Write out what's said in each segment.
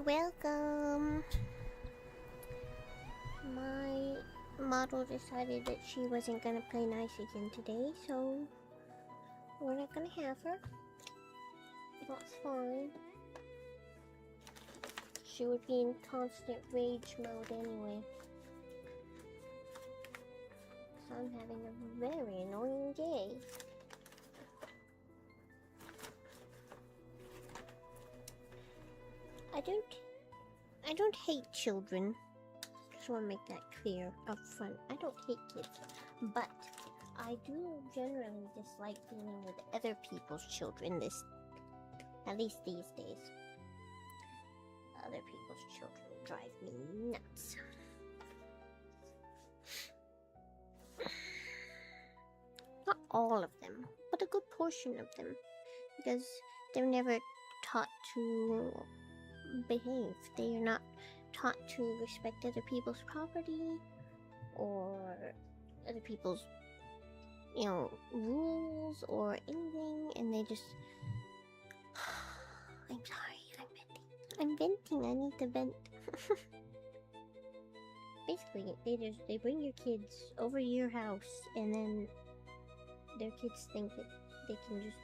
Welcome! My model decided that she wasn't gonna play nice again today, so we're not gonna have her. That's fine. She would be in constant rage mode anyway. So I'm having a very annoying day. I don't hate children. Just want to make that clear up front. I don't hate kids, but I do generally dislike dealing with other people's children. At least these days. Other people's children drive me nuts. Not all of them, but a good portion of them, because they're never taught to behave. They are not taught to respect other people's property or other people's, rules or anything, and they just. I'm sorry, I'm venting. I need to vent. Basically, they bring your kids over to your house, and then their kids think that they can just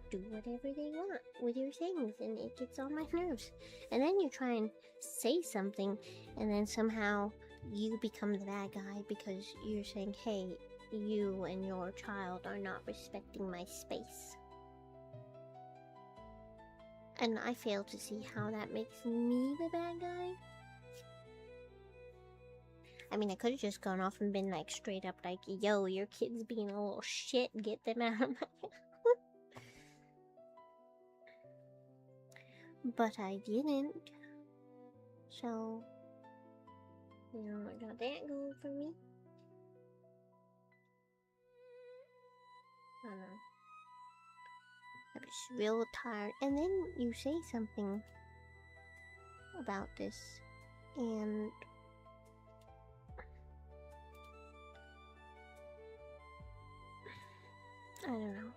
do whatever they want with your things, and it gets on my nerves. And then you try and say something, and then somehow you become the bad guy because you're saying, hey, you and your child are not respecting my space. And I fail to see how that makes me the bad guy. I mean, I could have just gone off and been like straight up like, yo, your kid's being a little shit, get them out of my But I didn't. So, I got that going for me. I don't know. I was real tired. And then you say something about this, and I don't know.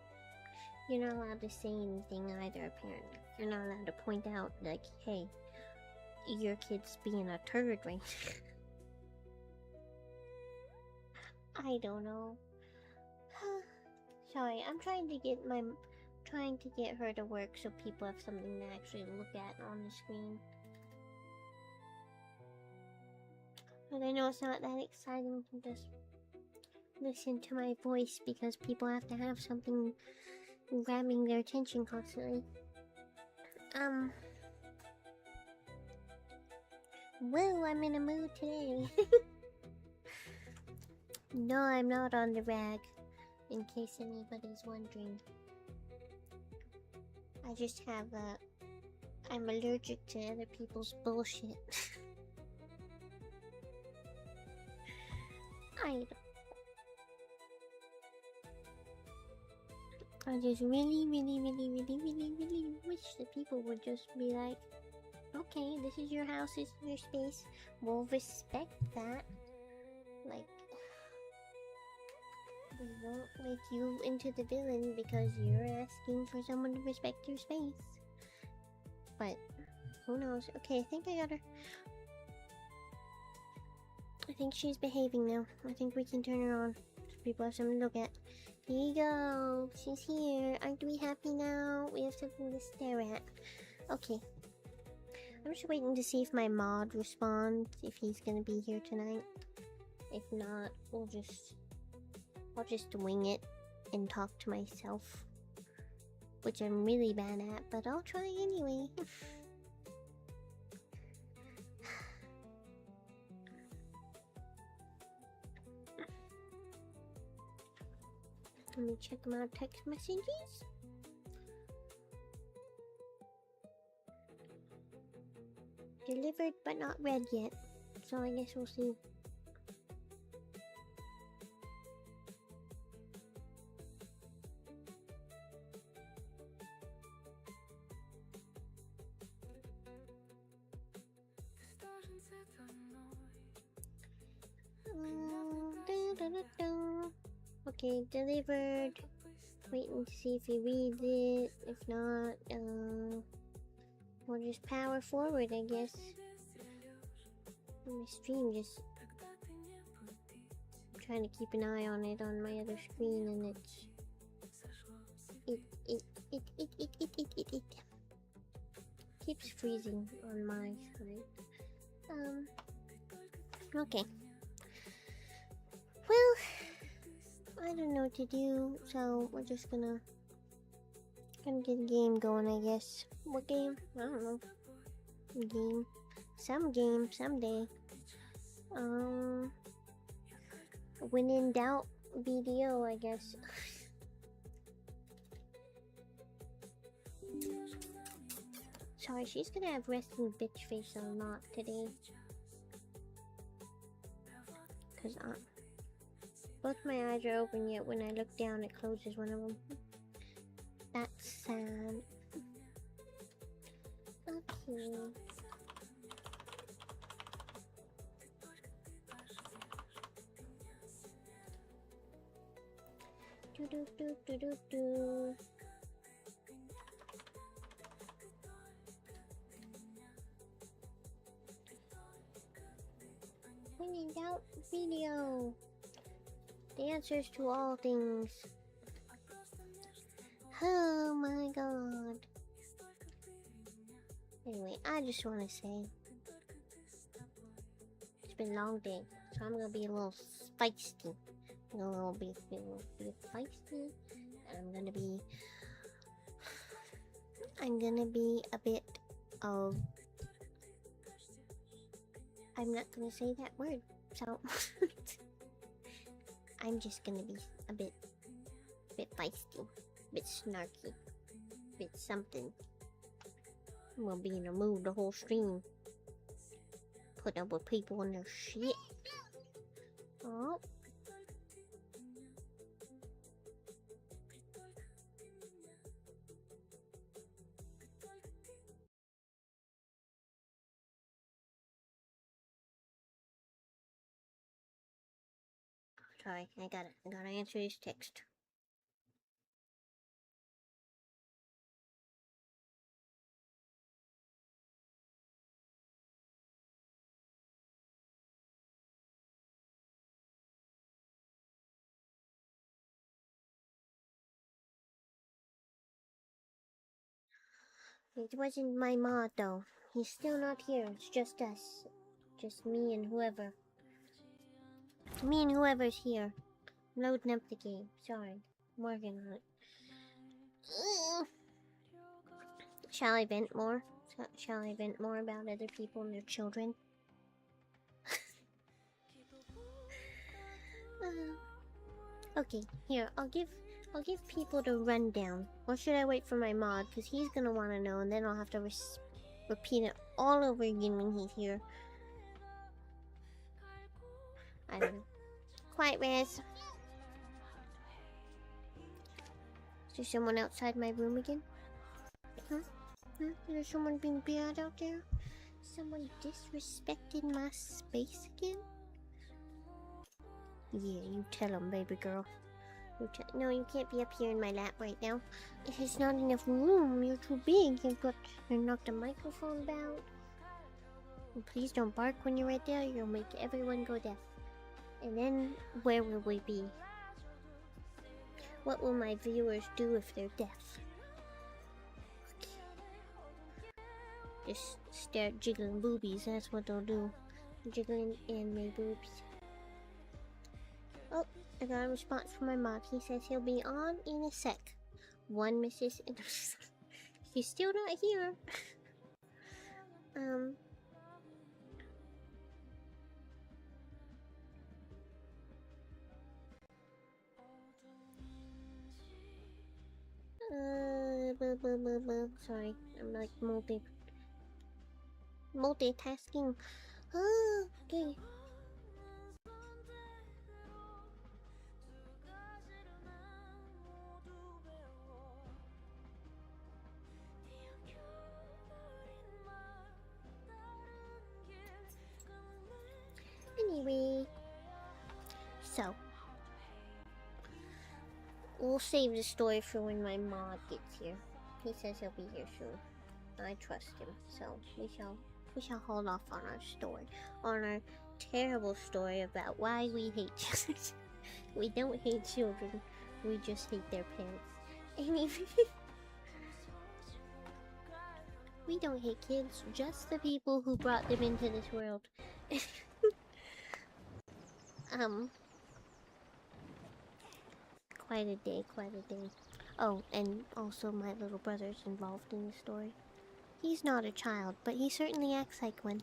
You're not allowed to say anything either, apparently. You're not allowed to point out, like, hey, your kid's being a turd right I don't know. Sorry, I'm trying to get her to work so people have something to actually look at on the screen. But I know it's not that exciting to just listen to my voice because people have to have something grabbing their attention constantly. Whoa, I'm in a mood today. No, I'm not on the rag, in case anybody's wondering. I just have I'm allergic to other people's bullshit. I just really wish that people would just be like, okay, this is your house, this is your space, we'll respect that. Like, we won't make you into the villain because you're asking for someone to respect your space. But, who knows? Okay, I think I got her. I think she's behaving now. I think we can turn her on so people have something to look at. Here you go. She's here. Aren't we happy now? We have something to stare at. Okay. I'm just waiting to see if my mod responds, if he's gonna be here tonight. If not, I'll just wing it and talk to myself. Which I'm really bad at, but I'll try anyway. Let me check my text messages. Delivered but not read yet. So I guess we'll see. Okay, delivered. Waiting to see if he reads it. If not, we'll just power forward, I guess. My stream just trying to keep an eye on it on my other screen, and it keeps freezing on my side. Okay. Well, I don't know what to do, so we're just gonna get a game going, I guess. What game? I don't know. Game. Some game, someday. When in doubt, BDO, I guess. Sorry, she's gonna have resting bitch face a lot today. Cause both my eyes are open, yet when I look down, it closes one of them. That's sad. Okay. Do do do do do do. When in doubt, video. The answers to all things. Oh my god. Anyway, I just want to say it's been a long day, so I'm gonna be a little feisty. I'm gonna be feisty. I'm gonna be a bit of. I'm not gonna say that word, so I'm just gonna be a bit feisty, a bit snarky, a bit something. I'm gonna be in a mood the whole stream. Put up with people and their shit. Oh. Sorry, I gotta answer his text. It wasn't my mod though. He's still not here. It's just us. Just me and whoever. Me and whoever's here. Loading up the game. Sorry. I'm working on it. Shall I vent more? Shall I vent more about other people and their children? Okay, here, I'll give people the rundown. Or should I wait for my mod? Because he's gonna want to know, and then I'll have to repeat it all over again when he's here. I don't know. Quiet, Raz. Is there someone outside my room again? Huh? Is there someone being bad out there? Someone disrespected my space again? Yeah, you tell him, baby girl. No, you can't be up here in my lap right now. There's not enough room. You're too big. You've got to knock the microphone about. And please don't bark when you're right there. You'll make everyone go deaf. And then, where will we be? What will my viewers do if they're deaf? Just start jiggling boobies. That's what they'll do. Jiggling anime boobs. Oh, I got a response from my mod. He says he'll be on in a sec. One Mrs. He's still not here. Sorry, I'm like multitasking. Okay. Anyway, so we'll save the story for when my mod gets here. He says he'll be here soon. I trust him, so we shall hold off on our terrible story about why we hate children. We don't hate children, we just hate their parents. Anyway, we don't hate kids, just the people who brought them into this world. Quite a day, quite a day. Oh, and also my little brother's involved in the story. He's not a child, but he certainly acts like one.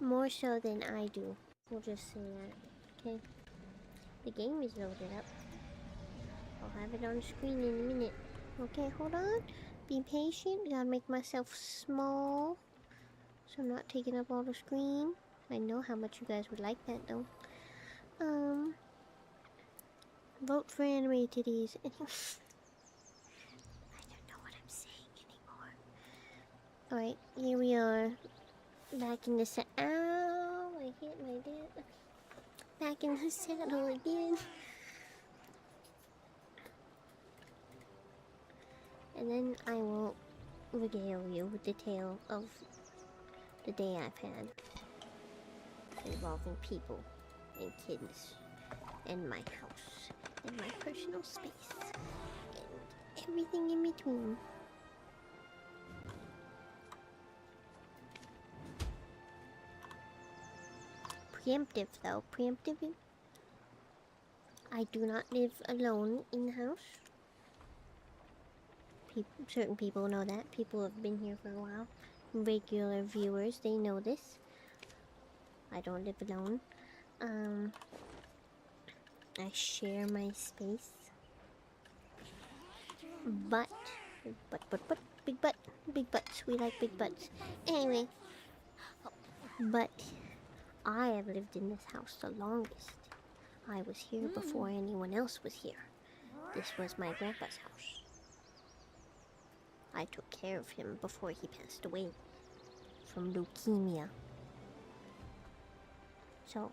More so than I do. We'll just say that. Okay. The game is loaded up. I'll have it on screen in a minute. Okay, hold on. Be patient. Gotta make myself small, so I'm not taking up all the screen. I know how much you guys would like that, though. Vote for anime titties. I don't know what I'm saying anymore. Alright, here we are. Back in the ow! I hit my dad. Back in the saddle again. And then I will regale you with the tale of the day I've had. Involving people and kids and my house and my personal space and everything in between. Preemptive though, preemptive. I do not live alone in the house. Certain people know that. People have been here for a while. Regular viewers, they know this. I don't live alone. I share my space. But, big butts. We like big butts. Anyway, but I have lived in this house the longest. I was here before anyone else was here. This was my grandpa's house. I took care of him before he passed away from leukemia. So,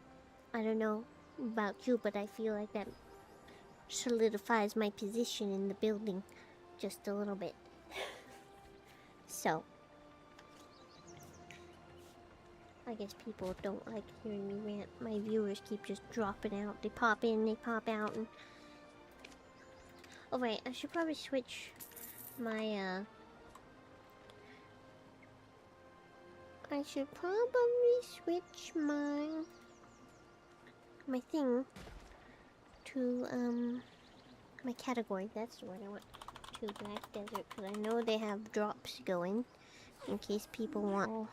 I don't know about you, but I feel like that solidifies my position in the building just a little bit. So, I guess people don't like hearing me rant. My viewers keep just dropping out. They pop in, they pop out, and... Oh, right, I should probably switch my, I should probably switch my thing to, my category. That's the word I want. To Black Desert, because I know they have drops going, in case people want... I'll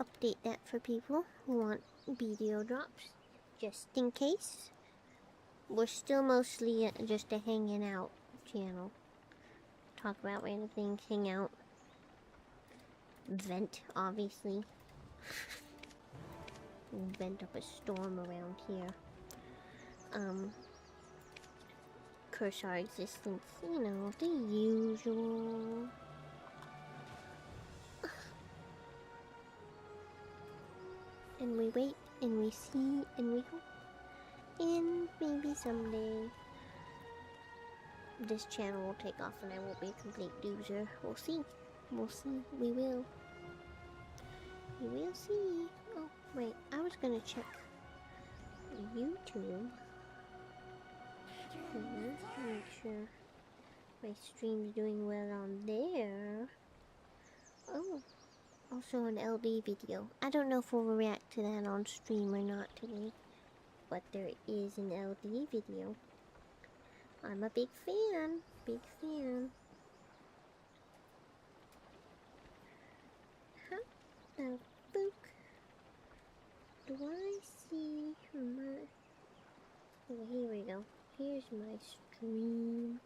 update that for people who want video drops, just in case. We're still mostly just a hanging out channel. Talk about random things, hang out. Vent, obviously. Vent up a storm around here. Curse our existence, you know, the usual. And we wait, and we see, and we hope. And maybe someday this channel will take off and I won't be a complete loser. We'll see. We'll see. We will. We will see. Oh, wait. I was gonna check YouTube. Make sure my stream's doing well on there. Oh. Also an LD video. I don't know if we'll react to that on stream or not today. But there is an LD video. I'm a big fan. Big fan. How the book do I see my... Oh, here we go. Here's my stream.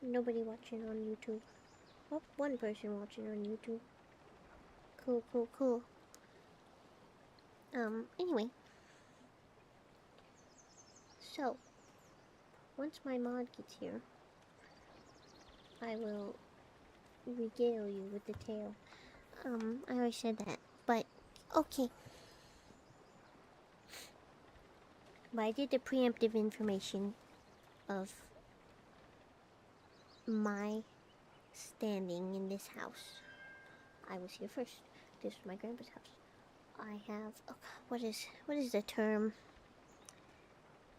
Nobody watching on YouTube. Oh, one person watching on YouTube. Cool. Anyway. So, once my mod gets here, I will regale you with the tale. I already said that, but okay. But I did the preemptive information of my standing in this house. I was here first. This was my grandpa's house. I have what is the term?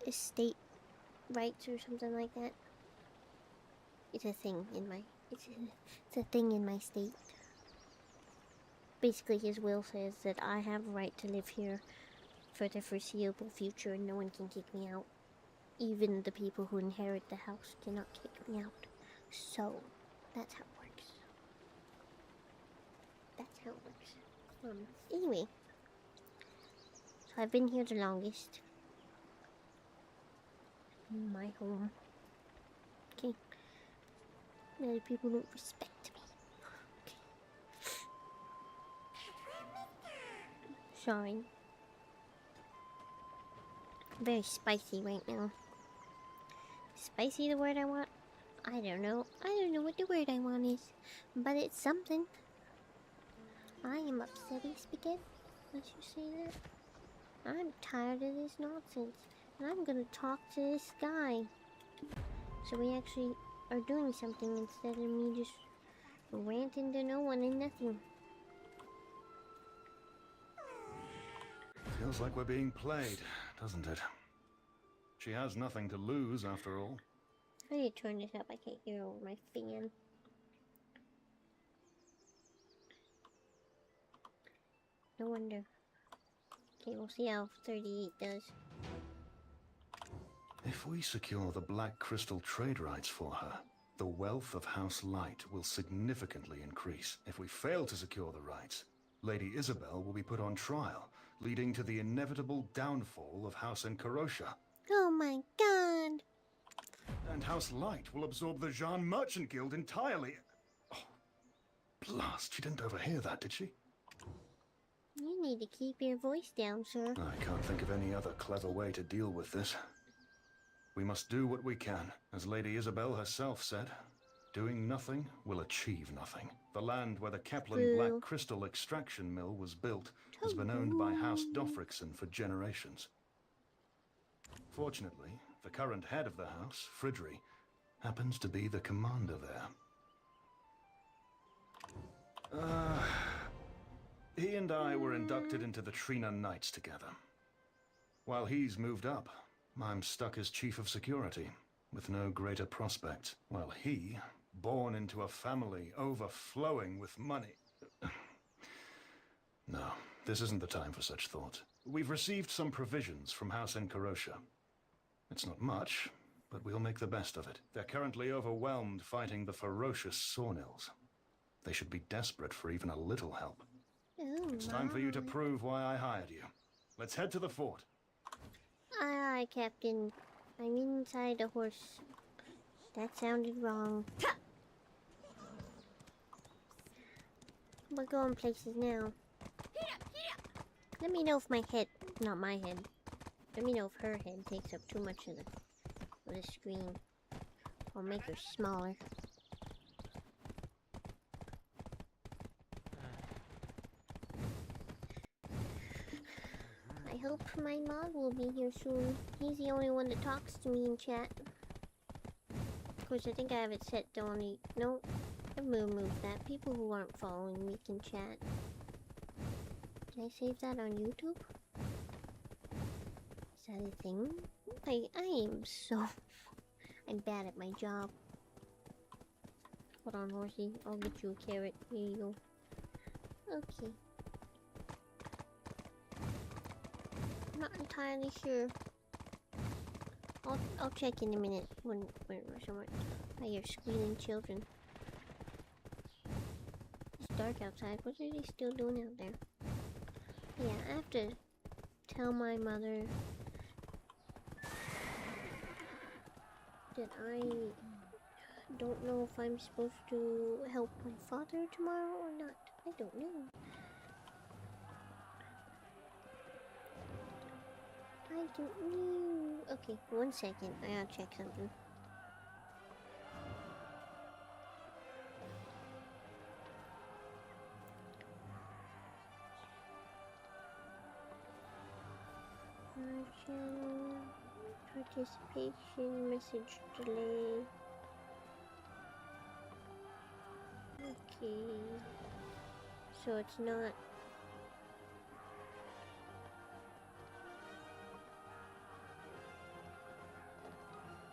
Estate rights or something like that. It's a thing in my it's a thing in my state. Basically, his will says that I have a right to live here for the foreseeable future and no one can kick me out. Even the people who inherit the house cannot kick me out. So, that's how it works. That's how it works. Anyway. So I've been here the longest. My home. Okay. Now the people don't respect me. Okay. Sorry. Very spicy right now. Spicy the word I want? I don't know. I don't know what the word I want is. But it's something. I am upsetty spaghetti. Let's just say that. I'm tired of this nonsense. And I'm gonna talk to this guy. So we actually are doing something instead of me just ranting to no one and nothing. Feels like we're being played, doesn't it? She has nothing to lose, after all. I need to turn this up. I can't hear over my fan. No wonder. Okay, we'll see how 38 does. If we secure the Black Crystal trade rights for her, the wealth of House Light will significantly increase. If we fail to secure the rights, Lady Isabel will be put on trial, leading to the inevitable downfall of House Encarosha. Oh my god! And House Light will absorb the Jean Merchant Guild entirely. Oh, blast, she didn't overhear that, did she? You need to keep your voice down, sir. I can't think of any other clever way to deal with this. We must do what we can, as Lady Isabel herself said. Doing nothing will achieve nothing. The land where the Kepler Black Crystal extraction mill was built has been owned by House Dofrickson for generations. Fortunately, the current head of the house, Fridry, happens to be the commander there. He and I were inducted into the Trina Knights together. While he's moved up, I'm stuck as Chief of Security, with no greater prospects, while he, born into a family overflowing with money... No, this isn't the time for such thought. We've received some provisions from House Encarosha. It's not much, but we'll make the best of it. They're currently overwhelmed fighting the ferocious Sawnills. They should be desperate for even a little help. Oh, it's time for you to prove why I hired you. Let's head to the fort. Aye, aye, Captain. I'm inside the horse. That sounded wrong. We're going places now. Let me know if my head... Not my head. Let me know if her head takes up too much of the screen. I'll make her smaller. I hope my mod will be here soon. He's the only one that talks to me in chat. Of course, I think I have it set to only... No, I've removed that. People who aren't following me can chat. Can I save that on YouTube? Is that a thing? I am so... I'm bad at my job. Hold on, horsey. I'll get you a carrot. Here you go. Okay. I'm not entirely sure. I'll check in a minute when someone... I hear squealing children. It's dark outside. What are they still doing out there? Yeah, I have to tell my mother that I don't know if I'm supposed to help my father tomorrow or not. I don't know. I don't know. Okay, 1 second. I gotta check something. Participation message delay. Okay. So it's not.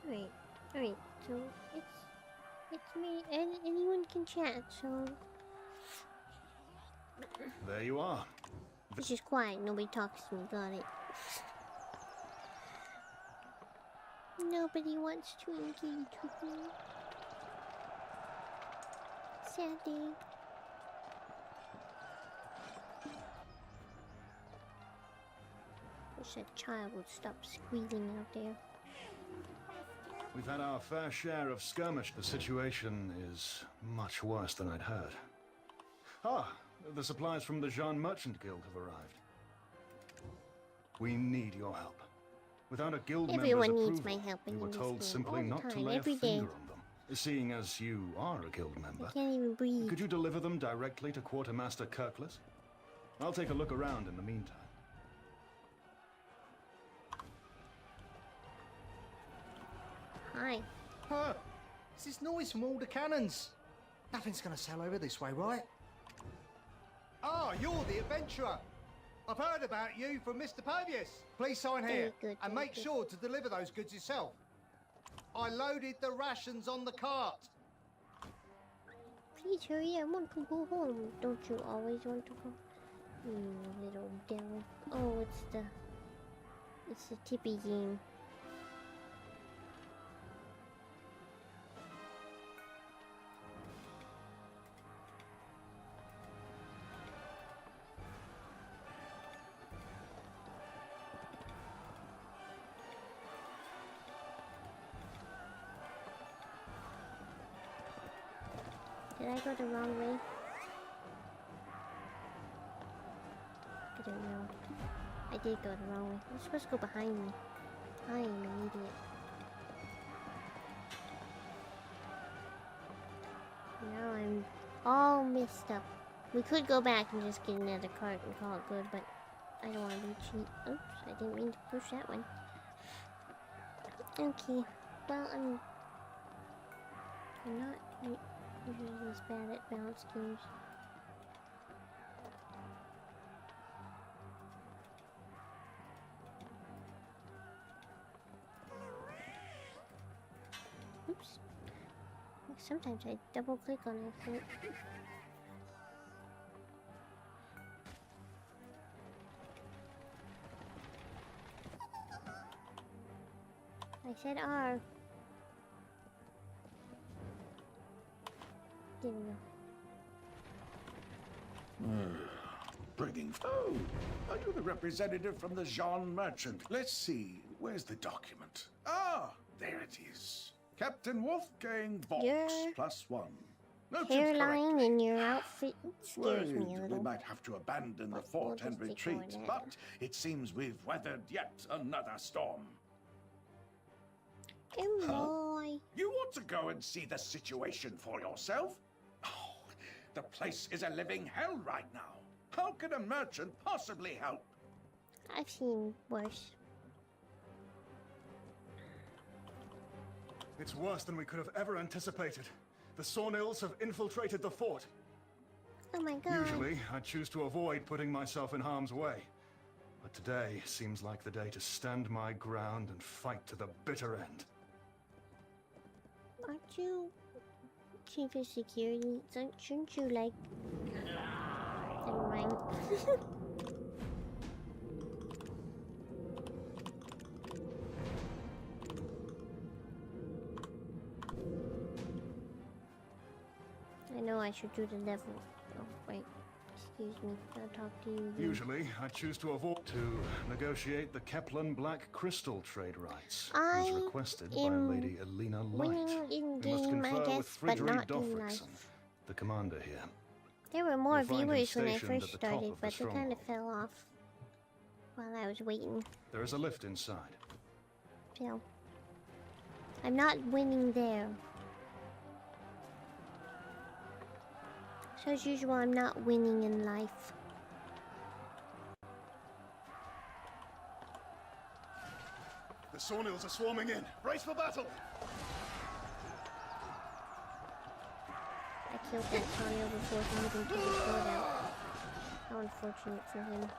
Alright. Alright. So it's me, and anyone can chat. So There you are. it's just quiet. Nobody talks to me. Got it. Nobody wants to engage with me. Sad day. Wish that child would stop squealing out there. We've had our fair share of skirmish. The situation is much worse than I'd heard. Ah, the supplies from the Jean Merchant Guild have arrived. We need your help. Without a guild Everyone member's needs approval, my help we in were this told game, simply all the not to time, lay a every finger day. on them. Seeing as you are a guild member, I can't even breathe. could you deliver them directly to Quartermaster Kirkless? I'll take a look around in the meantime. Hi. Huh? It's this noise from all the cannons. Nothing's gonna sail over this way, right? Ah, you're the adventurer. I've heard about you from Mr. Purvius. Please sign here. Very good, and very make good. sure to deliver those goods yourself. I loaded the rations on the cart. Please hurry, I want to go home. Don't you always want to go? You little devil. Oh, it's the tippy game. Did I go the wrong way? I don't know. I did go the wrong way. I'm supposed to go behind me. I am an idiot. Now I'm all messed up. We could go back and just get another cart and call it good, but I don't want to be cheap. Oops, I didn't mean to push that one. Okay, well, I'm not usually as bad at balance games. Oops. Sometimes I double click on it. I said R. There we go. Bringing. Oh, are you the representative from the Jean Merchant? Let's see. Where's the document? Ah, there it is. Captain Wolfgang Vox, Your +1. Noted hairline correctly. and your outfit scares me a Worried we little. might have to abandon the But we'll fort and just ignore retreat, that. but it seems we've weathered yet another storm. Good boy. You ought to go and see the situation for yourself. Oh, the place is a living hell right now. How can a merchant possibly help? I've seen worse. It's worse than we could have ever anticipated. The Sawnills have infiltrated the fort. Oh my god. Usually, I choose to avoid putting myself in harm's way. But today seems like the day to stand my ground and fight to the bitter end. Aren't you chief of security? Shouldn't you like... Never mind. I know I should do the level. Oh, wait. Excuse me. I'll talk to you again. Usually, I choose to avoid to negotiate the Keplan Black Crystal trade rights, I as requested by am Lady Elena Light. winning in You must game, I confer guess, with but Friedrich not in Dofrickson, life. the commander here. There were more You'll find him viewers when I stationed first at the top started, of the but they kind of stronghold. fell off while I was waiting. There is a lift inside. So, I'm not winning there. So as usual, I'm not winning in life. The Sawnills are swarming in. Brace for battle! I I killed that Tonio before he even took his sword out. How unfortunate for him.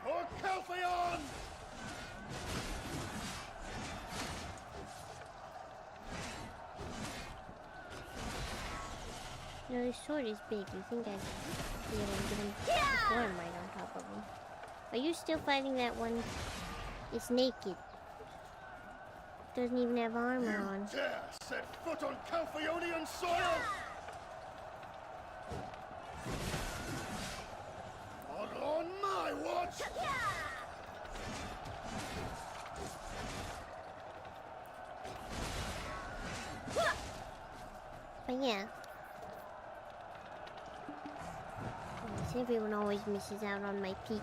For Kelphion! No, his sword is big. You think I'd be able to get him the form right on top of him. Are you still fighting that one? It's naked. Doesn't even have armor on. Dare set foot on Kelphionian soil! Not on my watch! But yeah. Yes, everyone always misses out on my peak.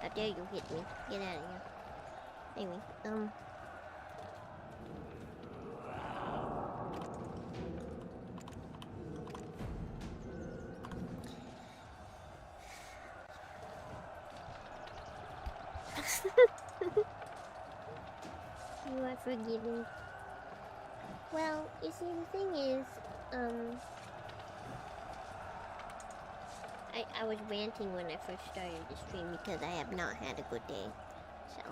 How dare you hit me? Get out of here. Anyway, you are forgiven. Well, you see, the thing is, I was ranting when I first started the stream because I have not had a good day. So,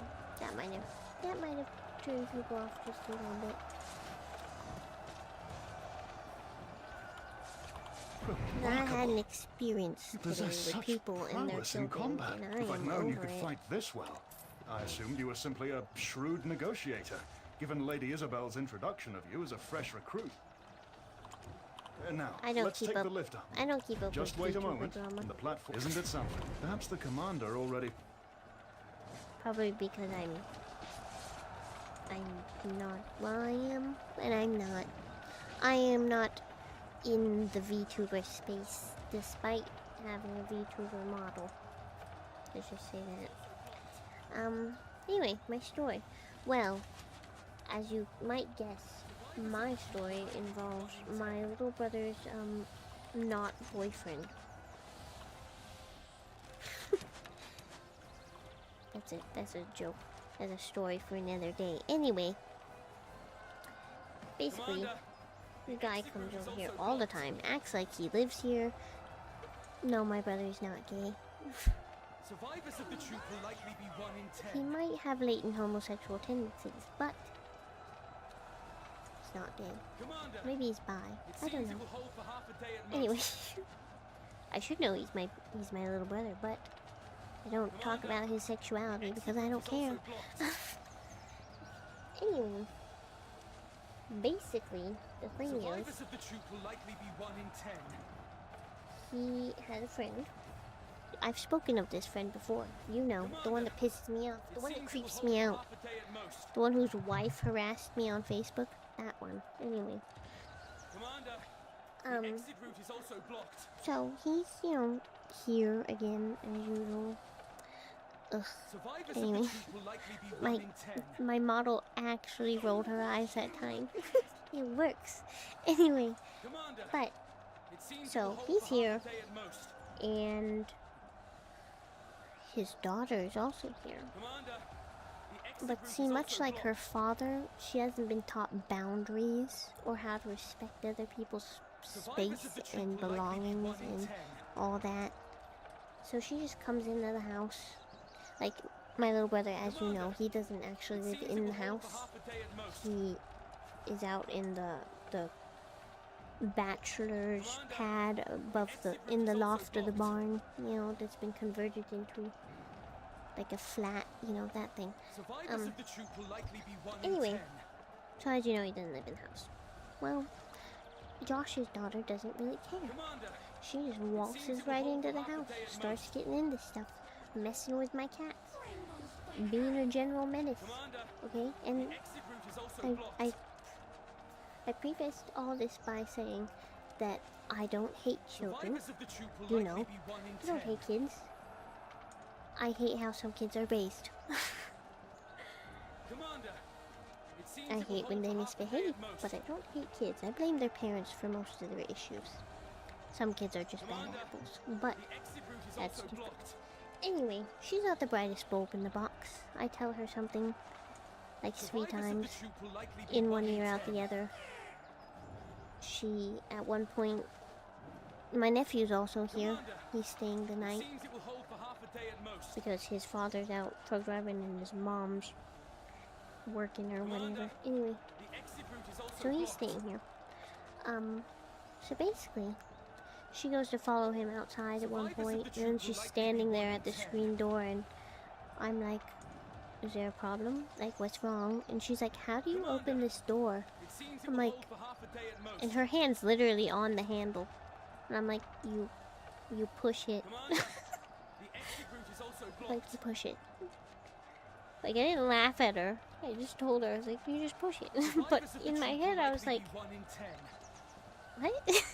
that might have turned people off just a little bit. I had an experience today with people and their prowess in children, combat. and I If I'd am known you over could it. fight this well, I assumed you were simply a shrewd negotiator, given Lady Isabel's introduction of you as a fresh recruit. Now, I don't let's keep take up. the lift up. I don't keep up Just with wait a VTuber moment. drama. And the platform, isn't it something? Perhaps the commander already. Probably because I'm not. Well, I am, and I'm not. I am not in the VTuber space, despite having a VTuber model. Let's just say that. Anyway, my story. Well, as you might guess, my story involves my little brother's, not boyfriend. That's it. That's a joke. That's a story for another day. Anyway, basically, the guy comes over here all the time, acts like he lives here. No, my brother's not gay. Survivors of the truth will likely be 1 in 10. He might have latent homosexual tendencies, but he's not gay. Commander, Maybe he's bi. it I don't seems know. it will hold for half a day at most. Anyway, I should know he's my little brother, but I don't talk about his sexuality because I don't It's care. also blocked. Anyway, basically, the thing is, Survivors of the truth will likely be 1 in 10. he had a friend. I've spoken of this friend before. You know, the one that pisses me off, the It one that seems it creeps will me hold out, for half a day at most. the one whose wife harassed me on Facebook. That one. Anyway, Commander, the exit route is also blocked. so he's, here again as usual. Ugh. Survivors Anyway, of the truth will likely be 1 My in 10. my model actually rolled her eyes that time. It works. Anyway, Commander, but it seems so it will hold he's for here. half a day at most. and his daughter is also here. Commander, the exit But route see, is much also like her blocked. father, she hasn't been taught boundaries or how to respect other people's Survivors space of the truth and will likely be belongings 1 in and 10. all that. So she just comes into the house. Like, my little brother, as you know, he doesn't actually It live seems it in will the hold house. for half a day at most. He is out in the bachelor's pad above in the loft of the barn, that's been converted into like a flat, that thing. Survivors of the truth will likely be 1 anyway. in 10. So as you know, he doesn't live in the house. Well, Josh's daughter doesn't really care. Commander, She just waltzes right into the house, starts getting into stuff, messing with my cats, being a general menace. Commander, Okay, and the exit route is also blocked. I prefaced all this by saying that I don't hate children. Survivors of the truth will You likely know, be 1 in I don't 10. hate kids. I hate how some kids are raised. Commander, it seems I it will hate when hold they for half a day misbehave, at most. but I don't hate kids. I blame their parents for most of their issues. Some kids are just bad Commander, apples. But the exit route is That's also different. blocked. Anyway, she's not the brightest bulb in the box. I tell her something like 3 Survivors of times, the troop will likely be in one ear, 1 in out 10. the other. She, at one point, my nephew's also here. Commander, He's staying the night seems it will hold for half a day at most. because his father's out truck driving and his mom's working or whatever. Anyway, The exit route is also so he's blocked. staying here. So basically, she goes to follow him outside at one point, and then she's standing there at the screen door, and I'm like, is there a problem? Like, what's wrong? And she's like, how do you open this door? It seems it I'm will like, hold for half a day at most. and her hand's literally on the handle. And I'm like, you push it. Commander, the exit route is also blocked. Like, you push it. Like, I didn't laugh at her. I just told her, I was like, you just push it. But Survivors of the in my troop will head, I was likely like, be 1 in 10. what?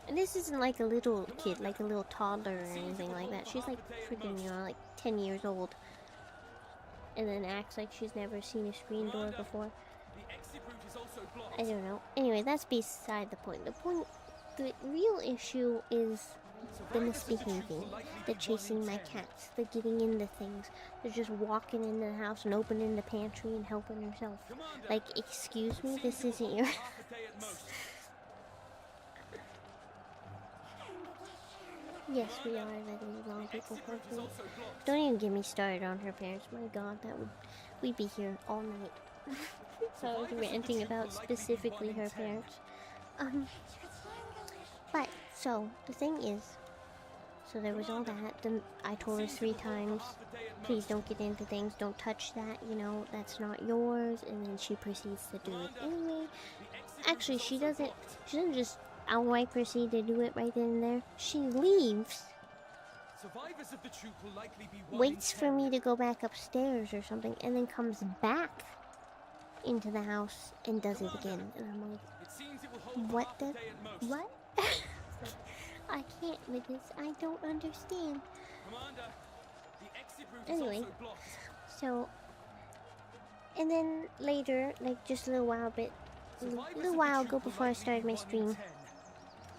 And this isn't like a little kid, like a little toddler or anything like that. She's like freaking, you know, like 10 years old. And then acts like she's never seen a screen door before. The exit route is also blocked. I don't know. Anyway, that's beside the point. The real issue is the misbehaving, the chasing my cats, the getting into things, the just walking into the house and opening the pantry and helping herself. Like, excuse me, this isn't your... Half a day at most. Yes, we are letting the wrong people Exit route is come also blocked. Don't even get me started on her parents. My God, we'd be here all night. So I was ranting about specifically her parents. But so the thing is, so there was all that. Then I told her 3 times, please don't get into things. Don't touch that. You know, that's not yours. And then she proceeds to do it anyway. Actually, she doesn't just outright proceed to do it right then and there. She leaves, Survivors of the troop will likely be 1 waits in for 10. me to go back upstairs or something, and then comes back into the house and does it again. And I'm like, It seems it will hold for what half the... a day at most. What? I can't with this. I don't understand. Commander, the exit route Anyway. is also blocked. So, and then later, like just a little while Survivors little of the while troop ago will before I likely started be my 1 in stream, 10.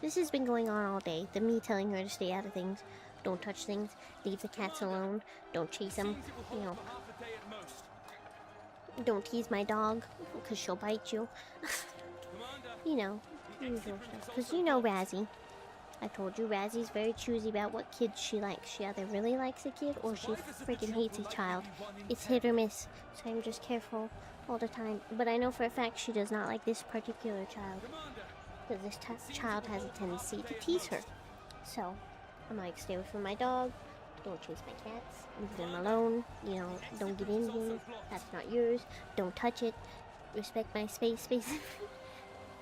this has been going on all day. Me telling her to stay out of things, don't touch things, leave the cats alone, don't chase them, Seems it will you hold know, for half a day at most. don't tease my dog, because she'll bite you. Commander, You know, usual stuff. Because you know Razzie. I told you, Razzie's very choosy about what kids she likes. She either really likes a kid or she freaking hates a child. It's hit or miss, so I'm just careful all the time. But I know for a fact she does not like this particular child, because this child has a tendency to tease her. So, I'm like, stay away from my dog, don't chase my cats, leave them alone, you know, don't get in here, that's not yours, don't touch it, respect my space.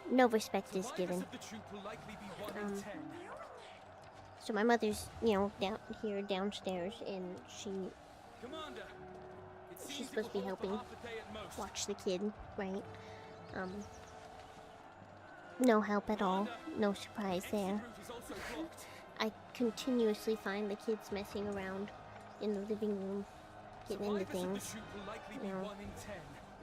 No respect is given. Survivors of the troop will likely be 1 in 10. So my mother's, you know, downstairs, and Commander, it she's seems supposed it to will be hold for helping half a day at most. watch the kid, right? No help at all, no surprise there. Route is also blocked. I continuously find the kids messing around in the living room, getting into Survivors of the things, troop will likely be you know, 1 in 10.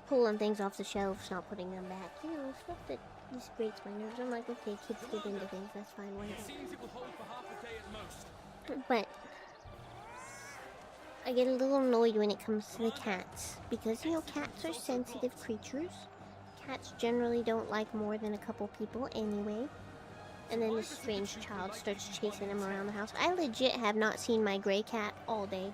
pulling things off the shelves, not putting them back. You know, stuff that just breaks my nerves. I'm like, okay, kids get into things, that's fine, whatever. Seems it will hold for half a day at most. But I get a little annoyed when it comes to the cats, because, you know, cats are sensitive creatures. Cats generally don't like more than a couple people anyway. And then this strange child starts chasing him around the house. I legit have not seen my gray cat all day.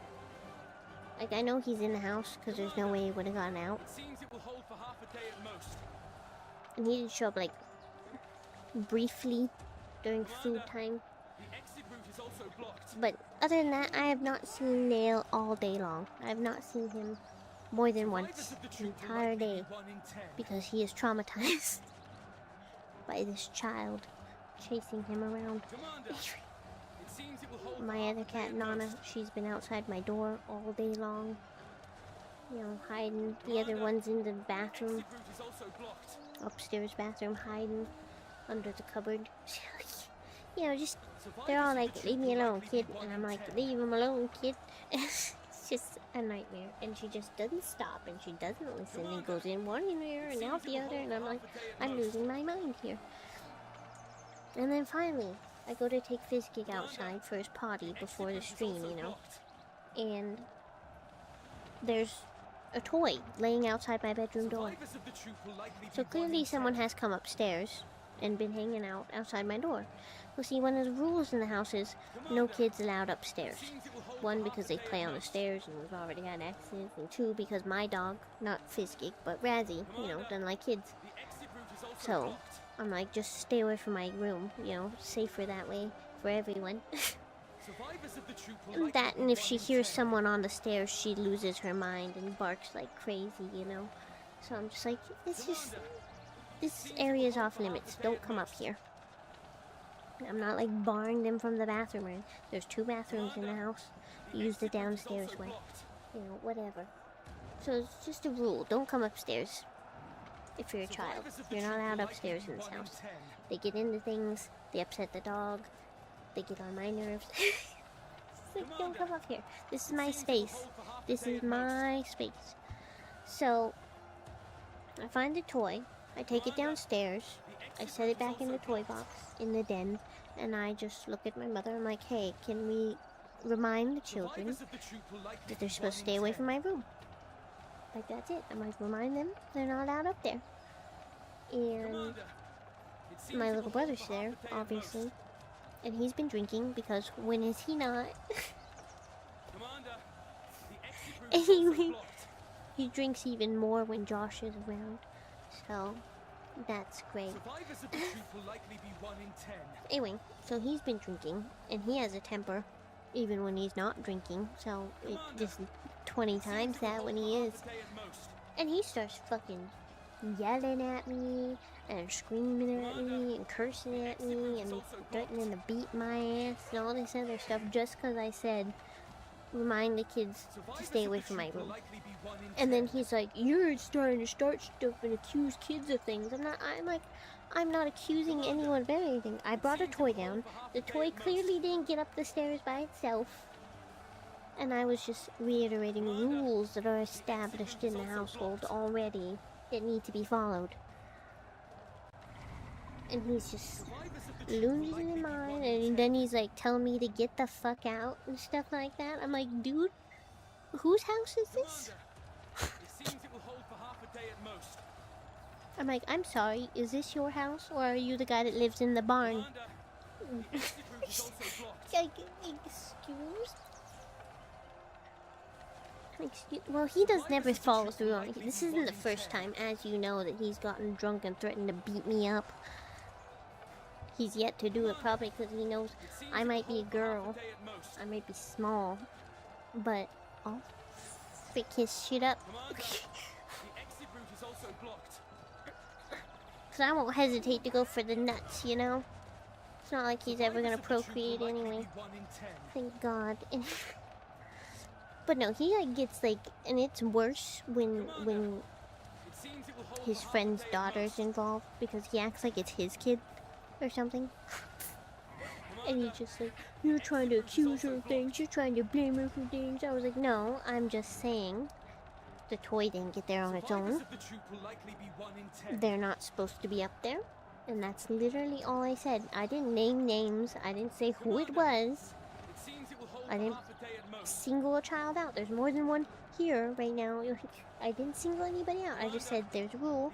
Like, I know he's in the house because there's no way he would have gotten out. Seems it will hold for half a day at most. And he did show up, like, briefly during food time. The exit route is also blocked. But other than that, I have not seen Nail all day long. I have not seen him more than once the entire day, 1 in 10. because he is traumatized by this child chasing him around. Commander, it seems it will hold My for half other a day cat, at Nana, most. she's been outside my door all day long. You know, hiding. The other one's in the bathroom, Exit route is also blocked. upstairs bathroom, hiding under the cupboard. You know, just, Survivors they're all of the like, troop leave me will alone, likely kid. be 1 And in I'm like, 10. leave him alone, kid. It's just a nightmare. And she just doesn't stop, and she doesn't listen. And goes in one ear and out the other, and I'm like, I'm losing my mind here. And then finally, I go to take Fizzgig outside for his potty before the stream, you know. And there's a toy laying outside my bedroom door. So clearly someone has come upstairs and been hanging out outside my door. Well, see, one of the rules in the house is no kids allowed upstairs. One, because they play on the stairs and we've already had accidents. And two, because my dog, not Fizzgig, but Razzie, you know, doesn't like kids. So, I'm like, just stay away from my room, you know, safer that way for everyone. And that, and if she hears someone on the stairs, she loses her mind and barks like crazy, you know. So I'm just like, this area is off limits. Don't come up here. I'm not like barring them from the bathroom. Or there's 2 bathrooms in the house. Use the downstairs way. You know, whatever. So it's just a rule. Don't come upstairs. If you're a child, you're not allowed upstairs in this house. They get into things. They upset the dog. They get on my nerves. It's like, don't come up here. This is my space. This is my space. So, I find a toy. I take it downstairs. I set it back in the toy box in the den. And I just look at my mother. I'm like, hey, can we remind the children that they're supposed to stay away from my room? Like, that's it. I'm like, remind them they're not allowed up there. And my little brother's there, obviously. And he's been drinking because when is he not? Anyway, he drinks even more when Josh is around. So, that's great. Anyway, so he's been drinking, and he has a temper, even when he's not drinking. So, it just 20 times that when he is. And he starts fucking yelling at me, and screaming at me, and cursing at me, and threatening to beat my ass, and all this other stuff, just because I said, remind the kids to stay away from my room. And then he's like, you're starting to start stuff and accuse kids of things. I'm not accusing anyone of anything. I brought a toy down. The toy clearly didn't get up the stairs by itself. And I was just reiterating rules that are established in the household already that need to be followed. And he's just losing his mind, and then he's like telling me to get the fuck out and stuff like that. I'm like, dude, whose house is this? I'm like, I'm sorry, is this your house, or are you the guy that lives in the barn? Excuse? Well, he does never follow through on it. This isn't the first time, as you know, that he's gotten drunk and threatened to beat me up. He's yet to do it, probably because he knows I might be a girl. I might be small. But I'll freak his shit up. Because I won't hesitate to go for the nuts, you know? It's not like he's ever gonna procreate anyway. Thank God. But no, he like gets like, and it's worse when his friend's daughter's involved, because he acts like it's his kid or something. And he's just like, you're trying to accuse her of things, you're trying to blame her for things. I was like, no, I'm just saying the toy didn't get there on its own. They're not supposed to be up there. And that's literally all I said. I didn't name names. I didn't say who it was. I didn't single a child out. There's more than one here right now. I didn't single anybody out. I just said there's a rule.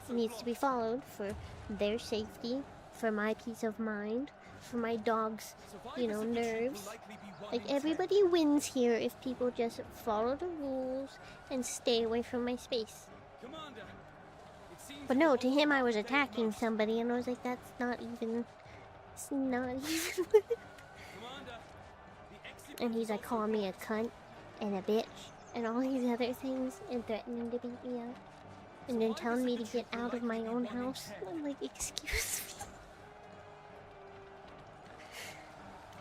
It needs to be followed for their safety, for my peace of mind, for my dog's, you know, nerves. Like, everybody wins here if people just follow the rules and stay away from my space. But no, to him I was attacking somebody, and I was like, that's not even... It's not even... And he's like calling me a cunt and a bitch and all these other things and threatening to beat me up. And then telling me to get out of my own house. I'm like, excuse me.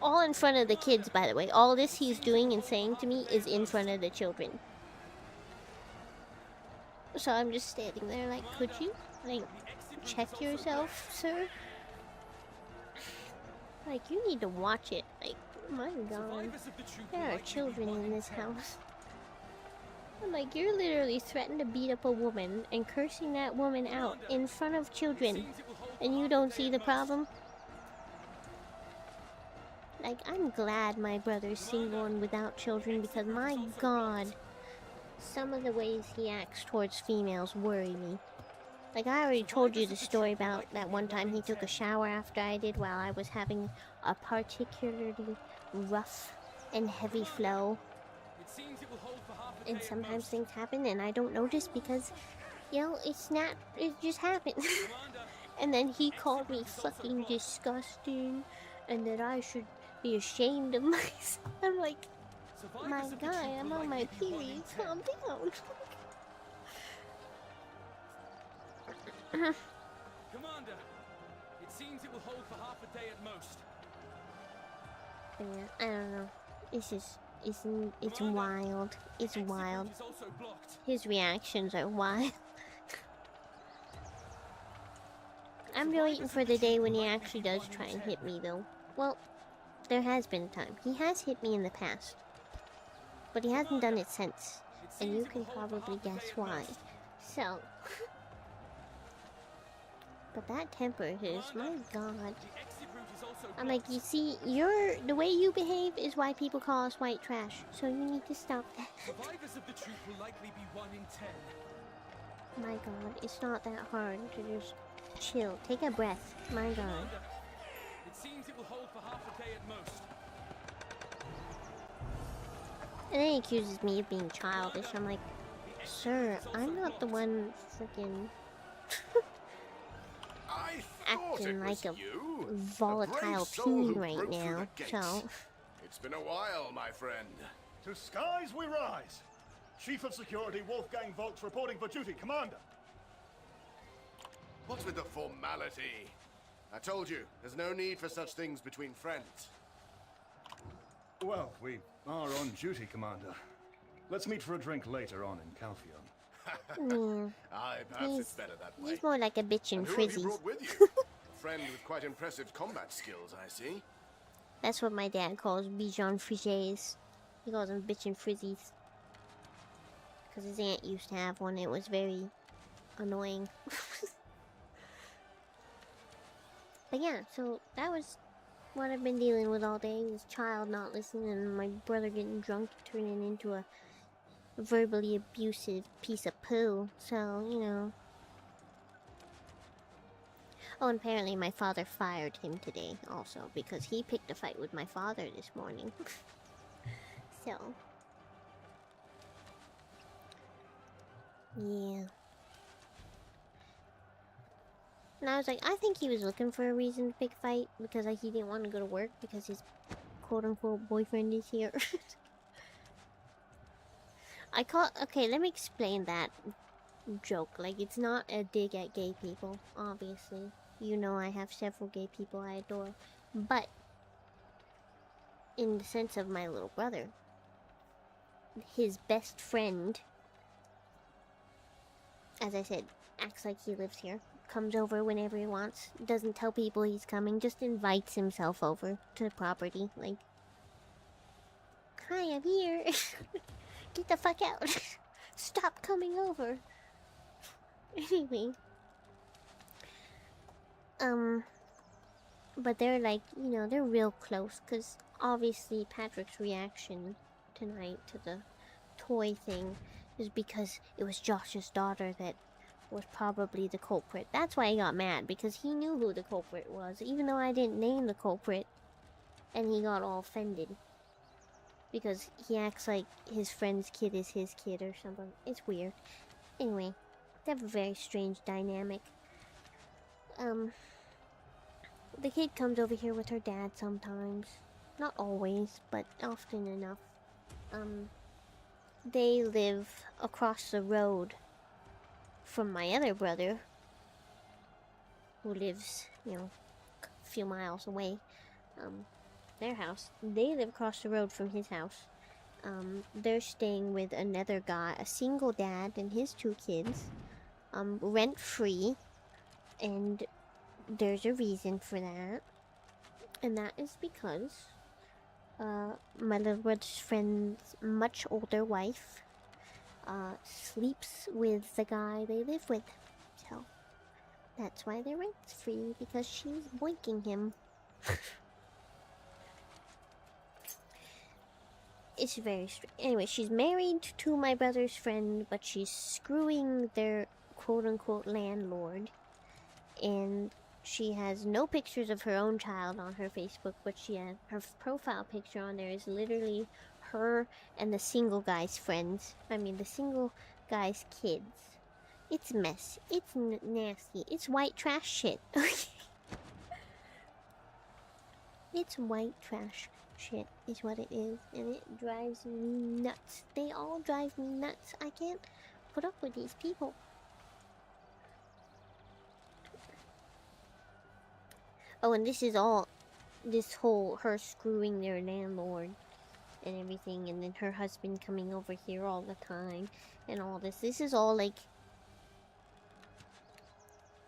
All in front of the kids, by the way. All this he's doing and saying to me is in front of the children. So I'm just standing there like, could you, like, check yourself, sir? Like, you need to watch it. Like, my God. There are children in this house. I'm like, you're literally threatening to beat up a woman and cursing that woman out in front of children. And you don't see the problem? Like, I'm glad my brother's single and without children because my god, some of the ways he acts towards females worry me. Like, I already told you the story about that one time he took a shower after I did while I was having a particularly rough and heavy flow. It seems it will hold for half a day And at sometimes most. things happen and I don't notice because, you know, it just happens. Commander, And then he called me fucking disgusting and that I should be ashamed of myself. I'm like, my survivors of the guy, troop I'm will on my likely be 1 in period. 10. Calm down. Commander, it seems it will hold for half a day at most. But yeah, I don't know. It's just, it's Commander, wild. It's exit wild. route is also blocked. His reactions are wild. I'm waiting for the day when he actually does try and hit me, though. Well, there has been a time. He has hit me in the past. But he hasn't done it since. It And seems you it can will hold for probably half a guess day at why. most. So... But that temper of his, my god. The exit route is also I'm like, blocked. you see, the way you behave is why people call us white trash. So you need to stop that. Survivors of the troop will likely be 1 in 10. My god, it's not that hard to just chill. Take a breath. My god. Commander, it seems it will hold for half a day at most. And then he accuses me of being childish. I'm like, sir, I'm not the one freaking I thought acting it was like a you. volatile brave soul teen who right broke through now. the gates. So, It's been a while, my friend. To skies we rise. Chief of Security Wolfgang Volks reporting for duty, Commander. What's with the formality? I told you, there's no need for such things between friends. Well, we are on duty, Commander. Let's meet for a drink later on in Calpheon. yeah, Aye, perhaps it's better that way. he's more like a bitch and And who have you frizzy. brought with you? A friend with quite impressive combat skills, I see. That's what my dad calls Bichon Frizzes. He calls them bitch and frizzies. Because his aunt used to have one. It was very annoying. But yeah, so that was what I've been dealing with all day. This child not listening and my brother getting drunk, turning into a verbally abusive piece of poo. So, you know. Oh, and apparently my father fired him today also because he picked a fight with my father this morning. So. Yeah. And I was like, I think he was looking for a reason to pick a fight because like, he didn't want to go to work because his quote-unquote boyfriend is here. Okay, let me explain that joke. Like, it's not a dig at gay people, obviously. You know I have several gay people I adore. But, in the sense of my little brother, his best friend, as I said, acts like he lives here. Comes over whenever he wants. Doesn't tell people he's coming. Just invites himself over to the property. Like, hi, I'm here. Get the fuck out. Stop coming over. Anyway. But they're like, you know, they're real close. Because obviously Patrick's reaction tonight to the toy thing is because it was Josh's daughter that was probably the culprit. That's why he got mad, because he knew who the culprit was, even though I didn't name the culprit. And he got all offended. Because he acts like his friend's kid is his kid or something. It's weird. Anyway, they have a very strange dynamic. The kid comes over here with her dad sometimes. Not always, but often enough. They live across the road from my other brother, who lives, you know, a few miles away. Their house. They live across the road from his house. They're staying with another guy, a single dad and his 2 kids, rent-free, and there's a reason for that, and that is because, my little brother's friend's much older wife, sleeps with the guy they live with, so that's why they're rent-free, because she's boinking him. It's very strange. Anyway, she's married to my brother's friend, but she's screwing their quote-unquote landlord. And she has no pictures of her own child on her Facebook, but she has her profile picture on there is literally her and the single guy's friends. I mean, the single guy's kids. It's mess. It's nasty. It's white trash shit. It's white trash shit is what it is, and it drives me nuts. They all drive me nuts. I can't put up with these people. Oh, and this is all, this whole, her screwing their landlord and everything, and then her husband coming over here all the time, and all this. This is all, like,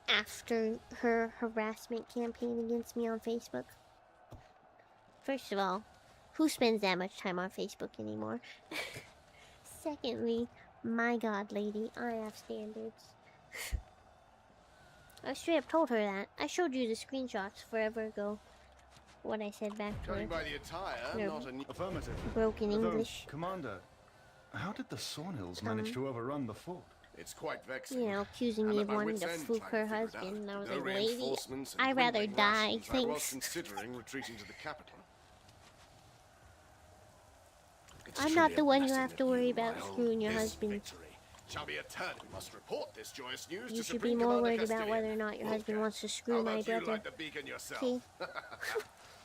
after her harassment campaign against me on Facebook. First of all, who spends that much time on Facebook anymore? Secondly, my god, lady, I have standards. I straight up told her that. I showed you the screenshots forever ago. What I said back to her. Judging by the attire, No. not a new... Affirmative. Broken Although, English. Commander, how did the Sawnhills manage to overrun the fort? It's quite vexing. You know, accusing I'm me at of my wanting wits' to end fluke trying her to figure it husband. And I out. was No like, lady, reinforcements and I'd rather dwindling die, rations. I was thanks. considering retreating to the capital. It's I'm not truly the a one you blessing have to that worry you, about my own, screwing your this husband. victory shall be a turn. We must report this joyous news You to should be Supreme more Commander worried about Castellian. whether or not your husband Okay. wants to screw How my about you brother. light the beacon yourself? Okay.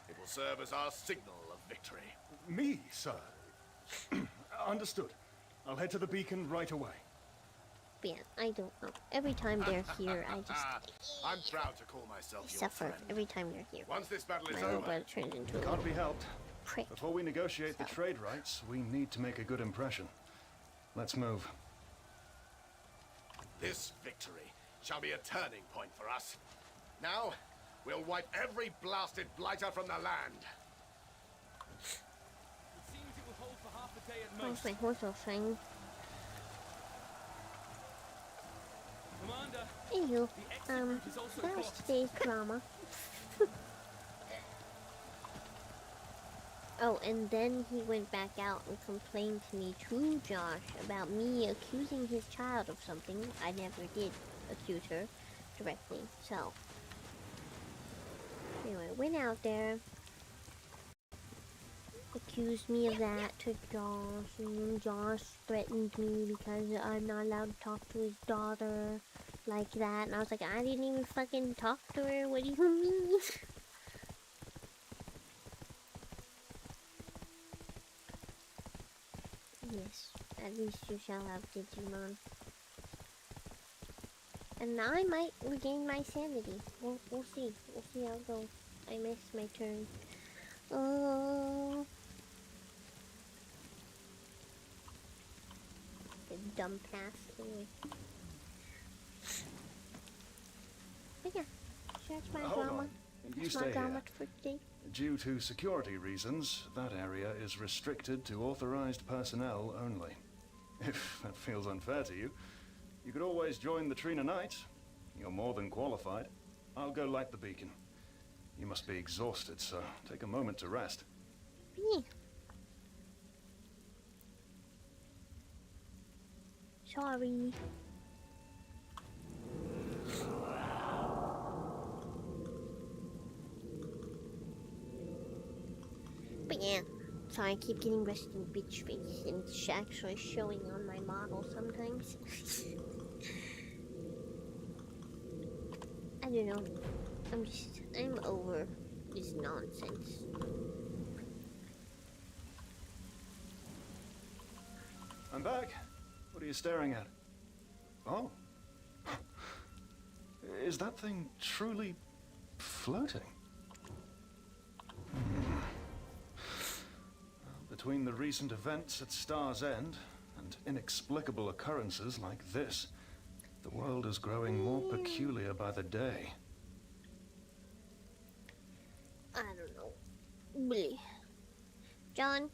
It will serve as our signal of victory. Me, sir. Understood. I'll head to the beacon right away. But yeah, I don't know. Every time they're here, I just I'm proud to call myself your suffer. friend. Every time they're here. Once this battle is My little over, brother turns into a Can't little be helped. prick. Before we negotiate the trade rights, we need to make a good impression. Let's move. this victory shall be a turning point for us. Now, we'll wipe every blasted blighter from the land. It seems it will hold for half a day at Why is most. my horse all shiny? Commander, Anywho, the exit route is also that was blocked. today's drama. Oh, and then he went back out and complained to me, to Josh, about me accusing his child of something. I never did accuse her directly, so. Anyway, went out there, accused me of that to Josh, and then Josh threatened me because I'm not allowed to talk to his daughter like that, and I was like, I didn't even fucking talk to her, what do you mean? Yes, at least you shall have Digimon. And now I might regain my sanity. We'll see. We'll see how it goes. I missed my turn. Oh. The dumb pass. Anyway. But yeah, so that's my Hold drama. on. You That's my stay drama here. for today. Due to security reasons, that area is restricted to authorized personnel only. If that feels unfair to you, you could always join the Trina Knights. You're more than qualified. I'll go light the beacon. You must be exhausted, so take a moment to rest. Yeah. Sorry. But yeah, sorry I keep getting resting bitch face and it's actually showing on my model sometimes. I don't know. I'm over this nonsense. I'm back. What are you staring at? Oh. Is that thing truly floating? Between the recent events at Star's End and inexplicable occurrences like this, the world is growing more peculiar by the day. I don't know. Really. John,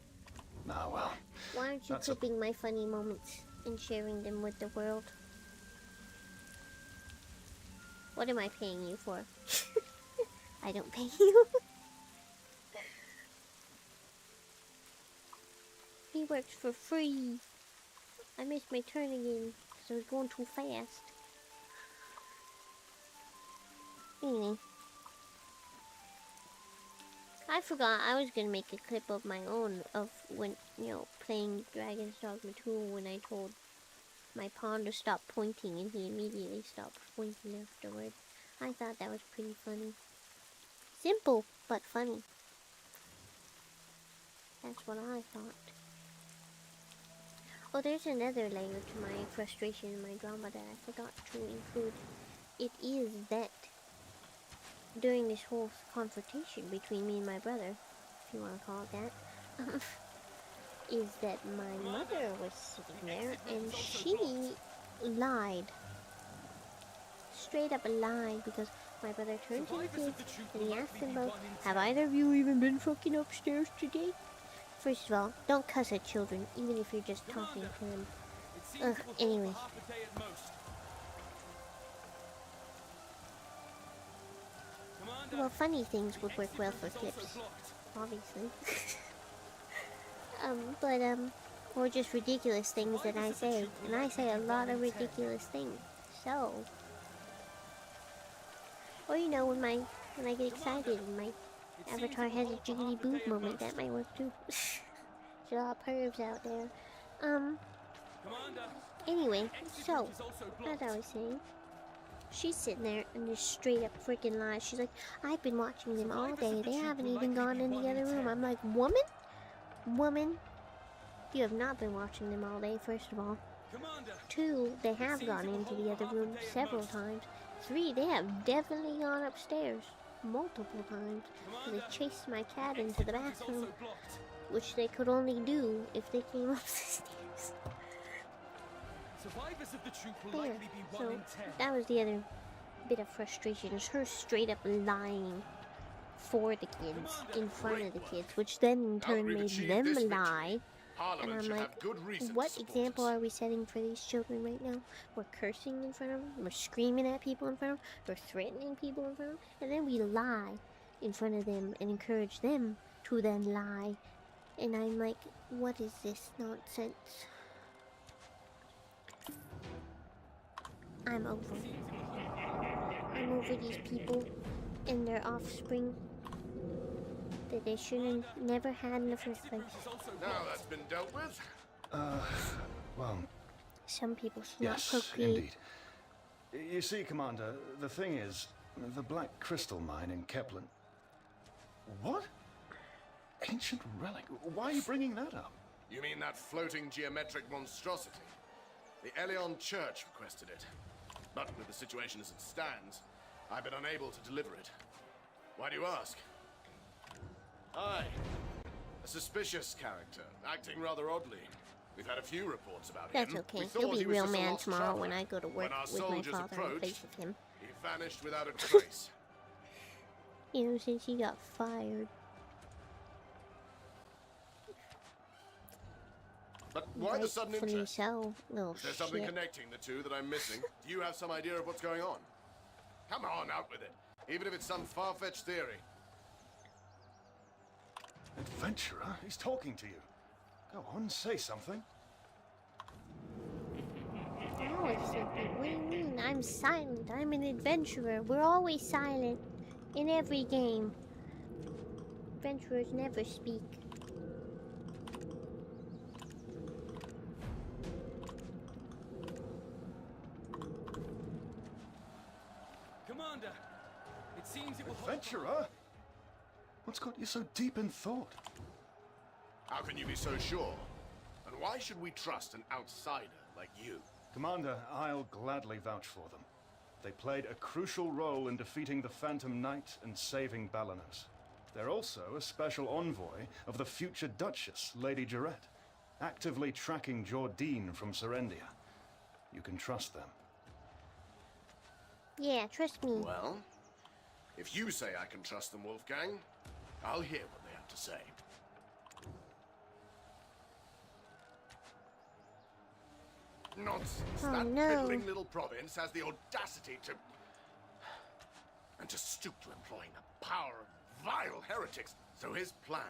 Ah, well. why aren't you That's a- clipping my funny moments and sharing them with the world? What am I paying you for? I don't pay you. he works for free. I missed my turn again, because I was going too fast. Anyway. I forgot I was gonna make a clip of my own of when, you know, playing Dragon's Dogma 2 when I told my pawn to stop pointing and he immediately stopped pointing afterward. I thought that was pretty funny. Simple, but funny. That's what I thought. Oh, there's another layer to my frustration in my drama that I forgot to include. It is that during this whole confrontation between me and my brother, if you want to call it that, is that my mother was sitting there and she lied. Straight up lied, because my brother turned to the kids and he asked them both, have either of you even been fucking upstairs today? First of all, don't cuss at children, even if you're just talking to them. Ugh, anyway. Well, funny things would work well for clips, obviously. Or just ridiculous things that I say, and I say a lot of ridiculous things, so... Or, you know, when I get excited and my avatar has a jiggly boob moment, that might work too. There's a lot of pervs out there. Anyway, so, as I was saying, she's sitting there and just straight up freaking lies. She's like, I've been watching them all day. They haven't even gone in the other room. I'm like, woman? Woman, you have not been watching them all day, first of all. 2, they have gone into the other room several times. 3, they have definitely gone upstairs multiple times. They chased my cat into the bathroom, which they could only do if they came up the stairs. There, so that was the other bit of frustration, is her straight up lying for the kids, in front of the kids, which then in turn made them lie. And I'm like, what example are we setting for these children right now? We're cursing in front of them, we're screaming at people in front of them, we're threatening people in front of them, and then we lie in front of them and encourage them to then lie. And I'm like, what is this nonsense? I'm over it. I'm over these people and their offspring that they should have never had in the first place. Now that's been dealt with. Well... Some people should not Yes, procreate. indeed. You see, Commander, the thing is, the Black Crystal Mine in Kepler... What? Ancient relic? Why are you bringing that up? You mean that floating geometric monstrosity? The Elion Church requested it. But with the situation as it stands, I've been unable to deliver it. Why do you ask? Aye. A suspicious character, acting rather oddly. We've had a few reports about him. That's okay. We He'll thought be he was real just a mad lost tomorrow traveler. when I go to work When our with my soldiers father in approached, place of him. he vanished without a trace. You know, since he got fired. But why the sudden Rightfully interest? so, little Is there something shit. connecting the two that I'm missing? Do you have some idea of what's going on? Come on, out with it. Even if it's some far-fetched theory. Adventurer? He's talking to you. Go on, say something. Now it's something. What do you mean? I'm silent. I'm an adventurer. We're always silent. In every game. Adventurers never speak. Commander, it seems it will hold. Adventurer? What's got you so deep in thought? How can you be so sure? And why should we trust an outsider like you? Commander, I'll gladly vouch for them. They played a crucial role in defeating the Phantom Knight and saving Balanos. They're also a special envoy of the future Duchess, Lady Jarrett, actively tracking Jordine from Serendia. You can trust them. Yeah, trust me. Well, if you say I can trust them, Wolfgang, I'll hear what they have to say. Nonsense. Oh, That no. piddling little province has the audacity to... and to stoop to employing the power of vile heretics. So his plan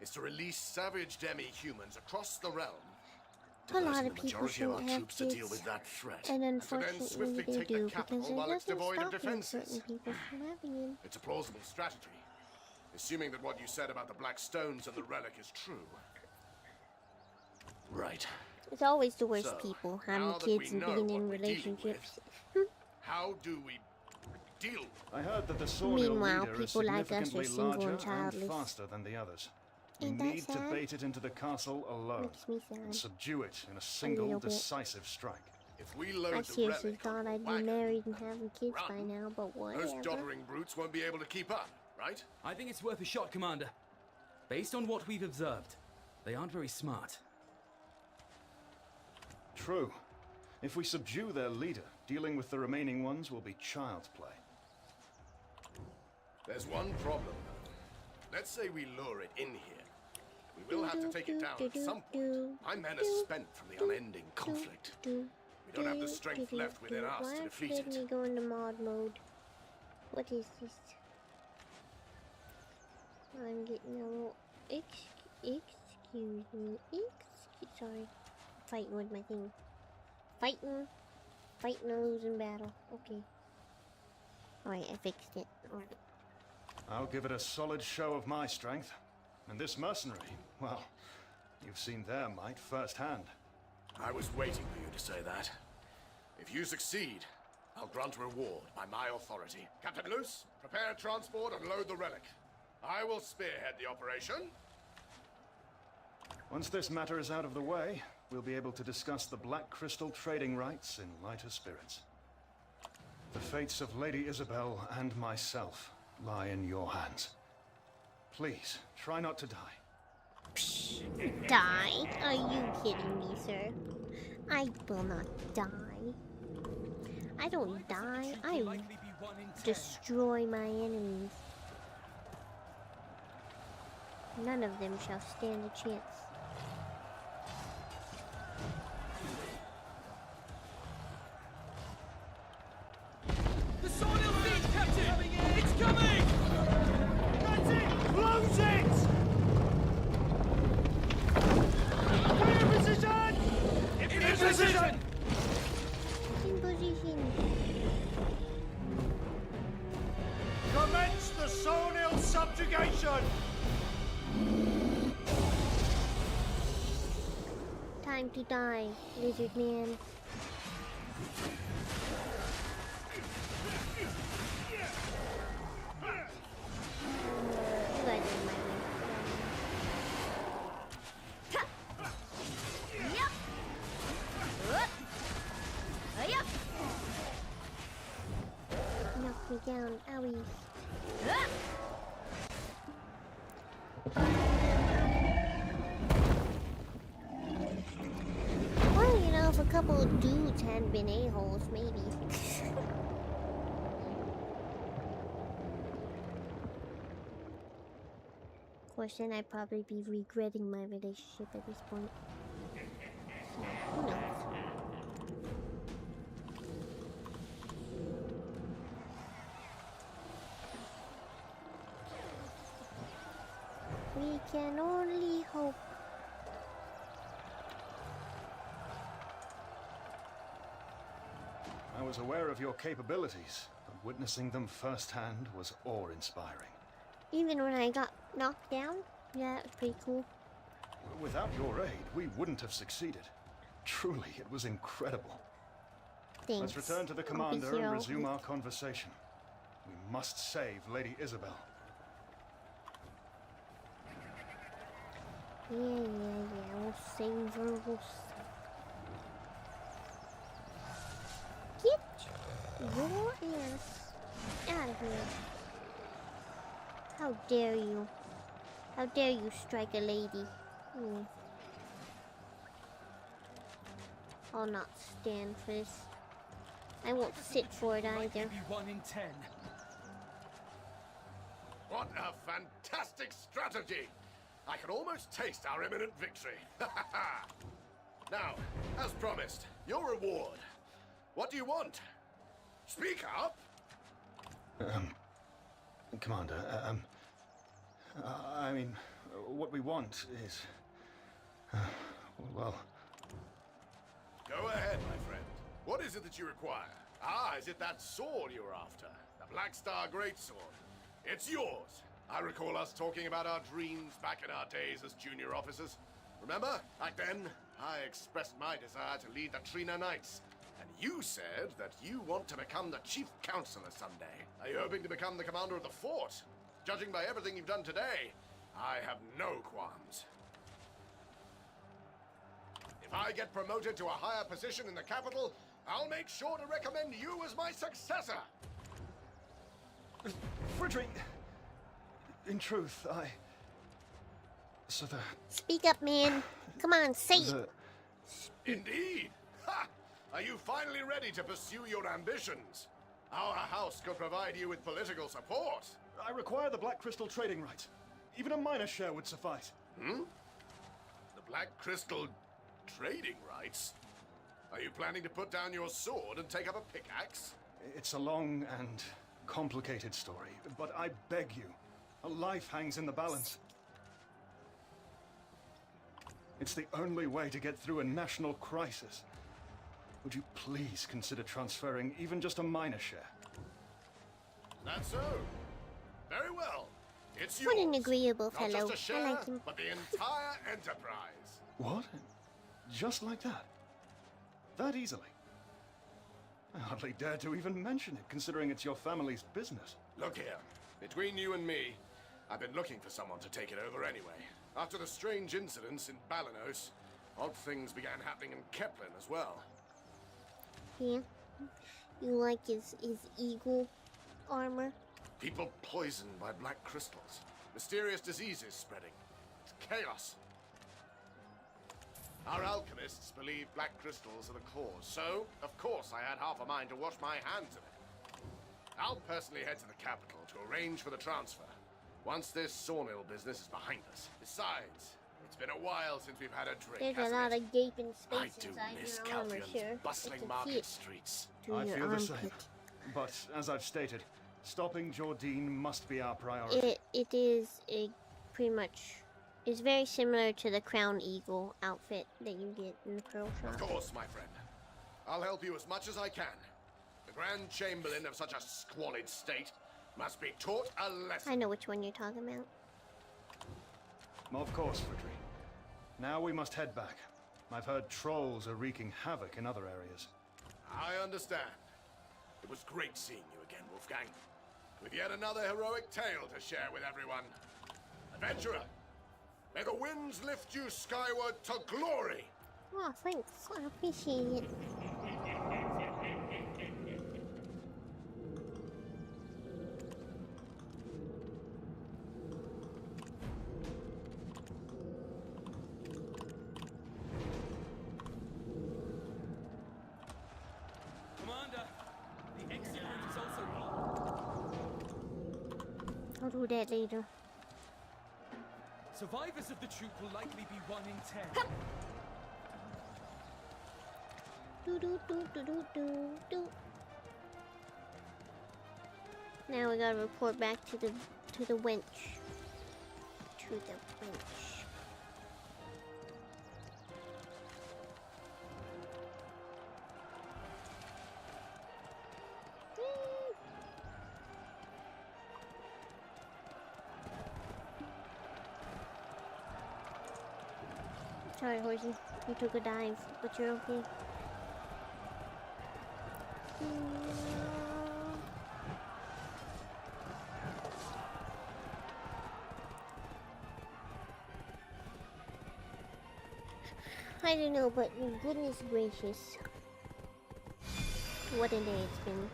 is to release savage demi-humans across the realm, A lot diverting of the people majority of our shouldn't have troops to deal kids, with that threat, and to then unfortunately swiftly they take do, the capital because it while it's doesn't devoid of stop defenses. certain people from having them. It's a plausible strategy, assuming that what you said about the Black Stones and the relic is true. Right. It's always the worst So, people, now having that kids we and know being what in we're dealing relationships. How do we deal with I heard that the Sornil Meanwhile, leader is people like us are significantly single and larger and childless. faster than the others. We Ain't that need to sad? bait it into the castle alone Makes me and sad. subdue it in a little single bit. decisive strike. If we load I the seriously relic thought onto a I'd be wagon, married and having kids by run, now, but those whatever. doddering brutes won't be able to keep up, right? I think it's worth a shot, Commander. Based on what we've observed, they aren't very smart. True. If we subdue their leader, dealing with the remaining ones will be child's play. There's one problem, though. Let's say we lure it in here. We will have to take it down at some point. My men are spent from the unending conflict. We don't have the strength left within us to defeat Why did me it. go into mod mode? What is this? I'm getting a little... Excuse me. Sorry. Fighting with my thing. Fighting a losing battle. Okay. Alright, I fixed it. Alright. I'll give it a solid show of my strength. And this mercenary, well, you've seen their might firsthand. I was waiting for you to say that. If you succeed, I'll grant a reward by my authority. Captain Luce, prepare transport and load the relic. I will spearhead the operation. Once this matter is out of the way, we'll be able to discuss the Black Crystal trading rights in lighter spirits. The fates of Lady Isabel and myself lie in your hands. Please, try not to die. Die? Are you kidding me, sir? I will not die. I don't die. I Likely be 1 in 10. destroy my enemies. None of them shall stand a chance. The Sornil siege, Captain! It's coming! That's it! Close it! Clear position! In position! In position. Commence the Sornil subjugation! Time to die, lizard man. You guys are in my way. Yep. Yep. Knock me down, owie. Well, you know, if a couple of dudes hadn't been a-holes, maybe. Of course, then I'd probably be regretting my relationship at this point. So, who knows? We can only hope. I was aware of your capabilities, but witnessing them firsthand was awe-inspiring. Even when I got knocked down, yeah, that was pretty cool. Without your aid, we wouldn't have succeeded. Truly, it was incredible. Thanks. Let's return to the I'll be commander here and all resume week. our conversation. We must save Lady Isabel. Yeah, we'll save her. Get your ass out of here. How dare you? How dare you strike a lady? I'll not stand for this. I won't sit for it Likely either. be 1 in 10. What a fantastic strategy! I can almost taste our imminent victory. Now, as promised, your reward. What do you want? Speak up! Commander, I mean, What we want is... well... Go ahead, my friend. What is it that you require? Ah, is it that sword you're after? The Black Star Greatsword. It's yours. I recall us talking about our dreams back in our days as junior officers. Remember? Back then, I expressed my desire to lead the Trina Knights. And you said that you want to become the chief counselor someday. Are you hoping to become the commander of the fort? Judging by everything you've done today, I have no qualms. If I get promoted to a higher position in the capital, I'll make sure to recommend you as my successor. Frederick! In truth, So the... Speak up, man. Come on, say it. the... Indeed. Ha! Are you finally ready to pursue your ambitions? Our house could provide you with political support. I require the Black Crystal trading rights. Even a minor share would suffice. The Black Crystal trading rights? Are you planning to put down your sword and take up a pickaxe? It's a long and complicated story, but I beg you, a life hangs in the balance. It's the only way to get through a national crisis. Would you please consider transferring even just a minor share? That's so. Very well. It's yours. What an agreeable Not fellow. just a I share, like him. but the entire enterprise. What? Just like that? That easily? I hardly dare to even mention it, considering it's your family's business. Look here. Between you and me, I've been looking for someone to take it over anyway. After the strange incidents in Balanos, odd things began happening in Kepler as well. Yeah. You like his eagle armor? People poisoned by black crystals. Mysterious diseases spreading. It's chaos. Our alchemists believe black crystals are the cause, so, of course, I had half a mind to wash my hands of it. I'll personally head to the capital to arrange for the transfer, once this sawmill business is behind us. Besides, it's been a while since we've had a drink, There's a lot of gaping I space do inside miss your armor, Caltheon's sure. bustling I can see market it streets. through I your feel the armpit. same. But, as I've stated, stopping Jordine must be our priority. It is a pretty much. It's very similar to the Crown Eagle outfit that you get in the Pearl Of Shop. course, my friend. I'll help you as much as I can. The Grand Chamberlain of such a squalid state must be taught a lesson. I know which one you're talking about. Of course, Frederick. Now we must head back. I've heard trolls are wreaking havoc in other areas. I understand. It was great seeing you again, Wolfgang. With yet another heroic tale to share with everyone. Adventurer, may the winds lift you skyward to glory! Oh, thanks. I appreciate it. Commander, the exit route is also blocked. I'll do that later. Survivors of the troop will likely be 1 in 10. Do do do do do do do. Now we gotta report back to the wench. To the wench. Sorry, horsey. You took a dive, but you're okay. I don't know, but goodness gracious. What a day it's been.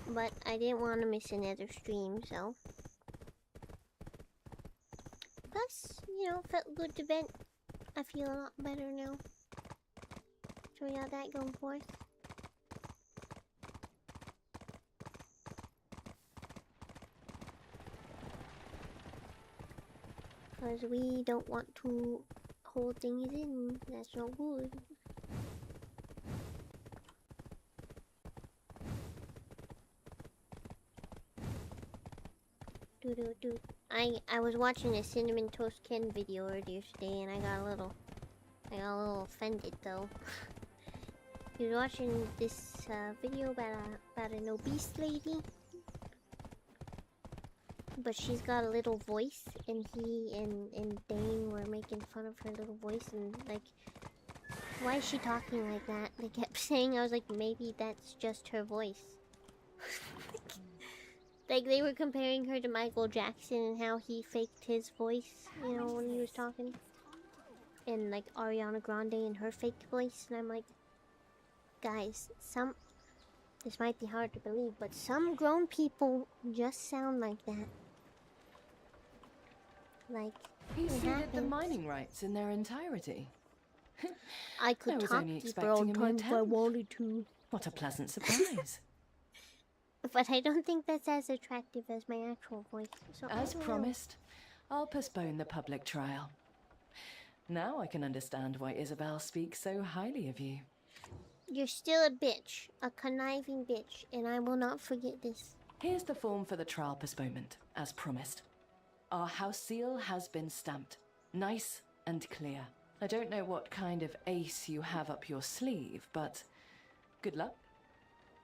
But I didn't want to miss another stream, so. Plus, you know, felt good to vent. I feel a lot better now. So we got that going for us. Because we don't want to hold things in. That's not good. Do. I was watching a Cinnamon Toast Ken video earlier today, and I got a little offended though. He was watching this video about an obese lady, but she's got a little voice, and he and Dane were making fun of her little voice, and like, why is she talking like that? They kept saying. I was like, maybe that's just her voice. Like, they were comparing her to Michael Jackson and how he faked his voice, you know, when he was talking. And, like, Ariana Grande and her fake voice. And I'm like, guys, this might be hard to believe, but some grown people just sound like that. Like, He it ceded the happens. mining rights in their entirety. I could I was talk only deeper all expecting the a mere time if I tenth. wanted to. What a pleasant surprise. But I don't think that's as attractive as my actual voice. So I As don't know. promised, I'll postpone the public trial. Now I can understand why Isabel speaks so highly of you. You're still a bitch. A conniving bitch. And I will not forget this. Here's the form for the trial postponement, as promised. Our house seal has been stamped. Nice and clear. I don't know what kind of ace you have up your sleeve, but good luck.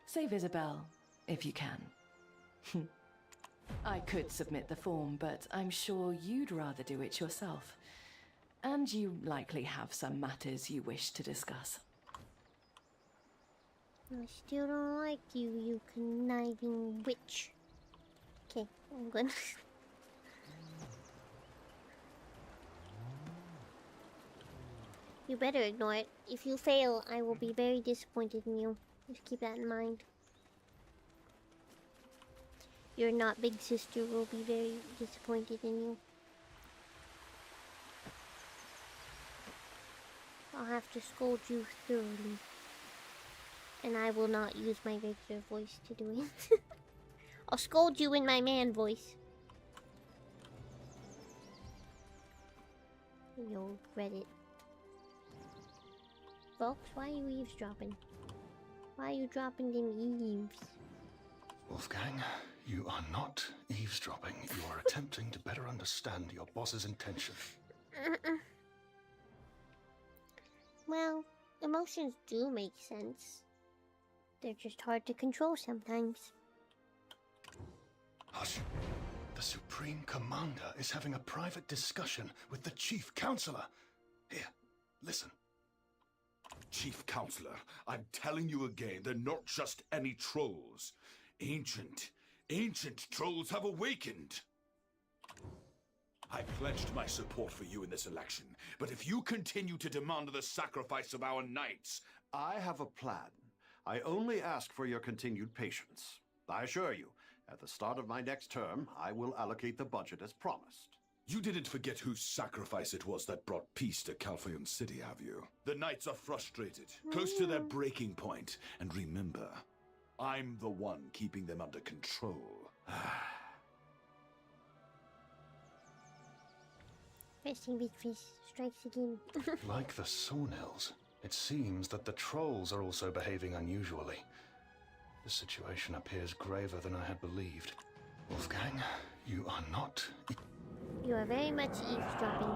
Save Isabel, if you can. I could submit the form, but I'm sure you'd rather do it yourself. And you likely have some matters you wish to discuss. I still don't like you, you conniving witch. Okay, I'm gonna... You better ignore it. If you fail, I will be very disappointed in you. Just keep that in mind. Your not big sister will be very disappointed in you. I'll have to scold you thoroughly. And I will not use my regular voice to do it. I'll scold you in my man voice. You'll regret it. Folks, why are you eavesdropping? Why are you dropping them eaves? Wolfgang, you are not eavesdropping. You are attempting to better understand your boss's intention. Well, emotions do make sense. They're just hard to control sometimes. Hush. The Supreme Commander is having a private discussion with the Chief Counselor. Here, listen. Chief Counselor, I'm telling you again, they're not just any trolls. Ancient trolls have awakened. I pledged my support for you in this election, but if you continue to demand the sacrifice of our knights... I have a plan. I only ask for your continued patience. I assure you, at the start of my next term, I will allocate the budget as promised. You didn't forget whose sacrifice it was that brought peace to Calpheon City, have you? The knights are frustrated, close to their breaking point. And remember, I'm the one keeping them under control. Resting Big Fish strikes again. Like the Sawnills, it seems that the trolls are also behaving unusually. The situation appears graver than I had believed. Wolfgang, you are not... You are very much eavesdropping.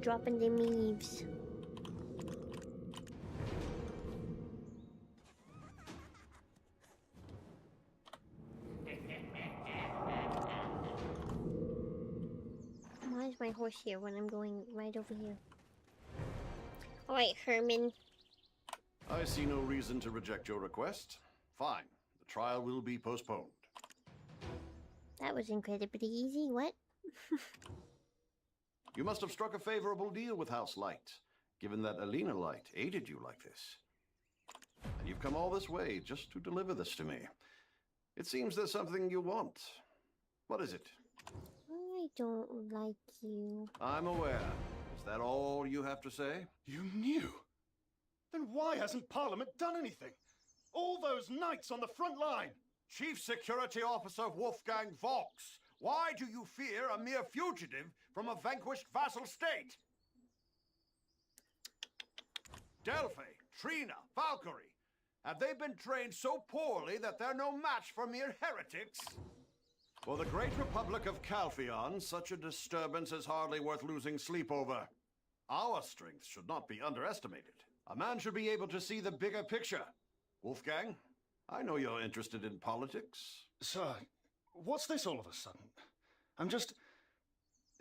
Dropping them eaves. Why is my horse here when I'm going right over here? Alright, Herman. I see no reason to reject your request. Fine. The trial will be postponed. That was incredibly easy. What? You must have struck a favorable deal with House Light, given that Alina Light aided you like this. And you've come all this way just to deliver this to me. It seems there's something you want. What is it? I don't like you. I'm aware. Is that all you have to say? You knew? Then why hasn't Parliament done anything? All those knights on the front line! Chief Security Officer Wolfgang Vox, why do you fear a mere fugitive from a vanquished vassal state? Delphi, Trina, Valkyrie, Have they been trained so poorly that they're no match for mere heretics? For the great Republic of Calpheon, such a disturbance is hardly worth losing sleep over. Our strength should not be underestimated. A man should be able to see the bigger picture. Wolfgang, I know you're interested in politics. Sir, what's this all of a sudden? I'm just...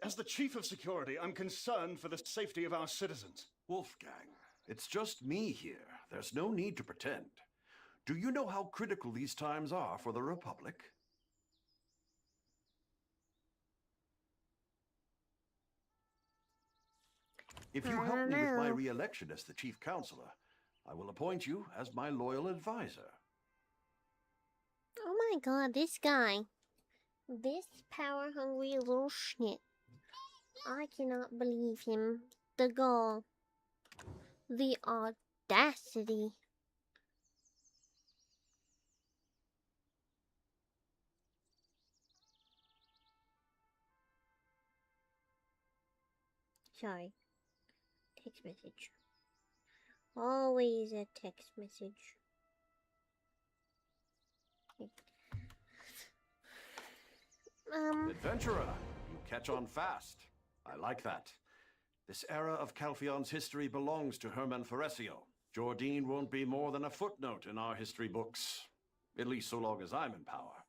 As the Chief of Security, I'm concerned for the safety of our citizens. Wolfgang, it's just me here. There's no need to pretend. Do you know how critical these times are for the Republic? If you help me with my re-election as the Chief Counselor, I will appoint you as my loyal advisor. Oh my god, this guy. This power-hungry little schnit. I cannot believe him. The gall. The audacity. Sorry. Text message. Always a text message. Adventurer, you catch on fast. I like that. This era of Calpheon's history belongs to Hermann Pharesio. Jordine won't be more than a footnote in our history books. At least so long as I'm in power.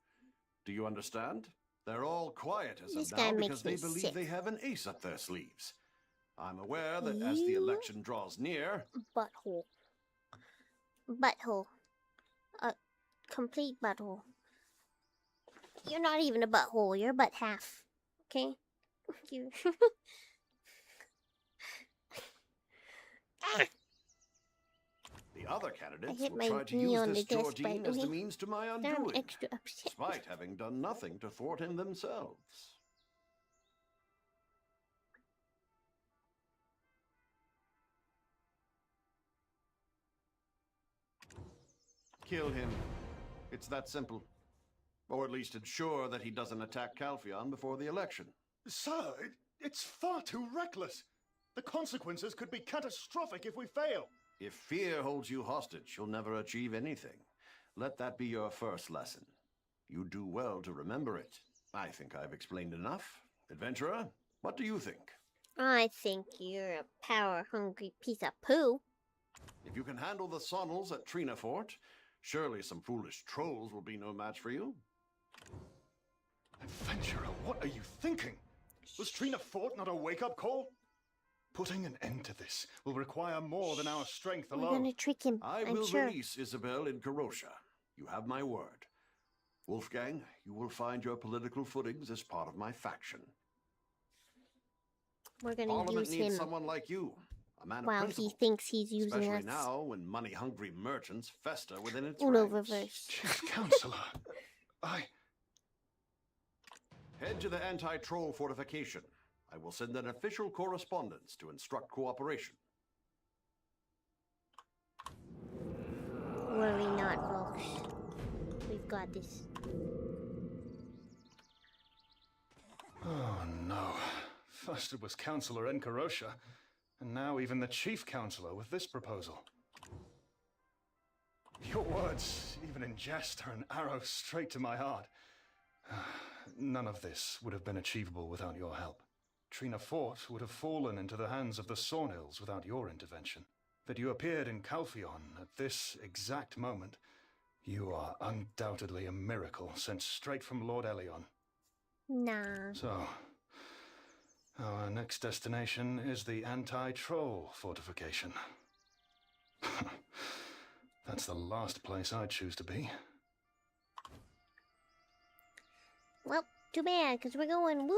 Do you understand? They're all quiet as of now because they believe they have an ace up their sleeves. I'm aware that as the election draws near... Butthole. Butthole. A complete butthole. You're not even a butthole, you're a butt half. Okay? You... The other candidates will try to use this Jordine as the means to my undoing, despite having done nothing to thwart him themselves. Kill him. It's that simple. Or at least ensure that he doesn't attack Calpheon before the election. Sir, it's far too reckless. The consequences could be catastrophic if we fail. If fear holds you hostage, you'll never achieve anything. Let that be your first lesson. You do well to remember it. I think I've explained enough. Adventurer, what do you think? I think you're a power-hungry piece of poo. If you can handle the Sonnels at Trina Fort, surely some foolish trolls will be no match for you. Adventurer, what are you thinking? Was Trina Fort not a wake-up call? Putting an end to this will require more than our strength alone. We're gonna trick him, I will release Isabel in Karosha. You have my word. Wolfgang, you will find your political footings as part of my faction. We're gonna Parliament use needs him someone like you, a man of while principle, he thinks he's using especially us. now when money-hungry merchants fester within its Uno ranks. reverse. Chief Counselor, Head to the anti-troll fortification. I will send an official correspondence to instruct cooperation. Worry not, folks. We've got this. Oh no. First it was Counselor Enkarosha, and now even the Chief Counselor with this proposal. Your words, even in jest, are an arrow straight to my heart. None of this would have been achievable without your help. Trina Fort would have fallen into the hands of the Sawnhills without your intervention. That you appeared in Calpheon at this exact moment, you are undoubtedly a miracle sent straight from Lord Elion. Nah. So, our next destination is the anti-troll fortification. That's the last place I'd choose to be. Well, too bad, because we're going woo!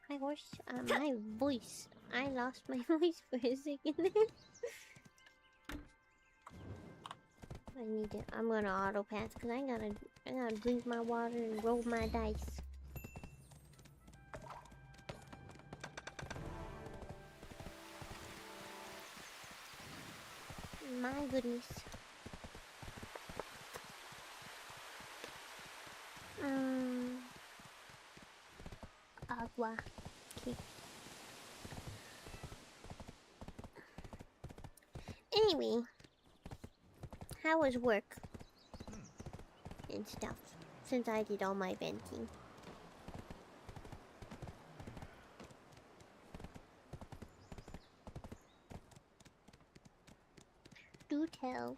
My horse, my voice. I lost my voice for a second there. I need to, I'm gonna auto pass, because I gotta drink my water and roll my dice. My goodness. Agua. Okay. Anyway. How was work? And stuff. Since I did all my venting. Do tell.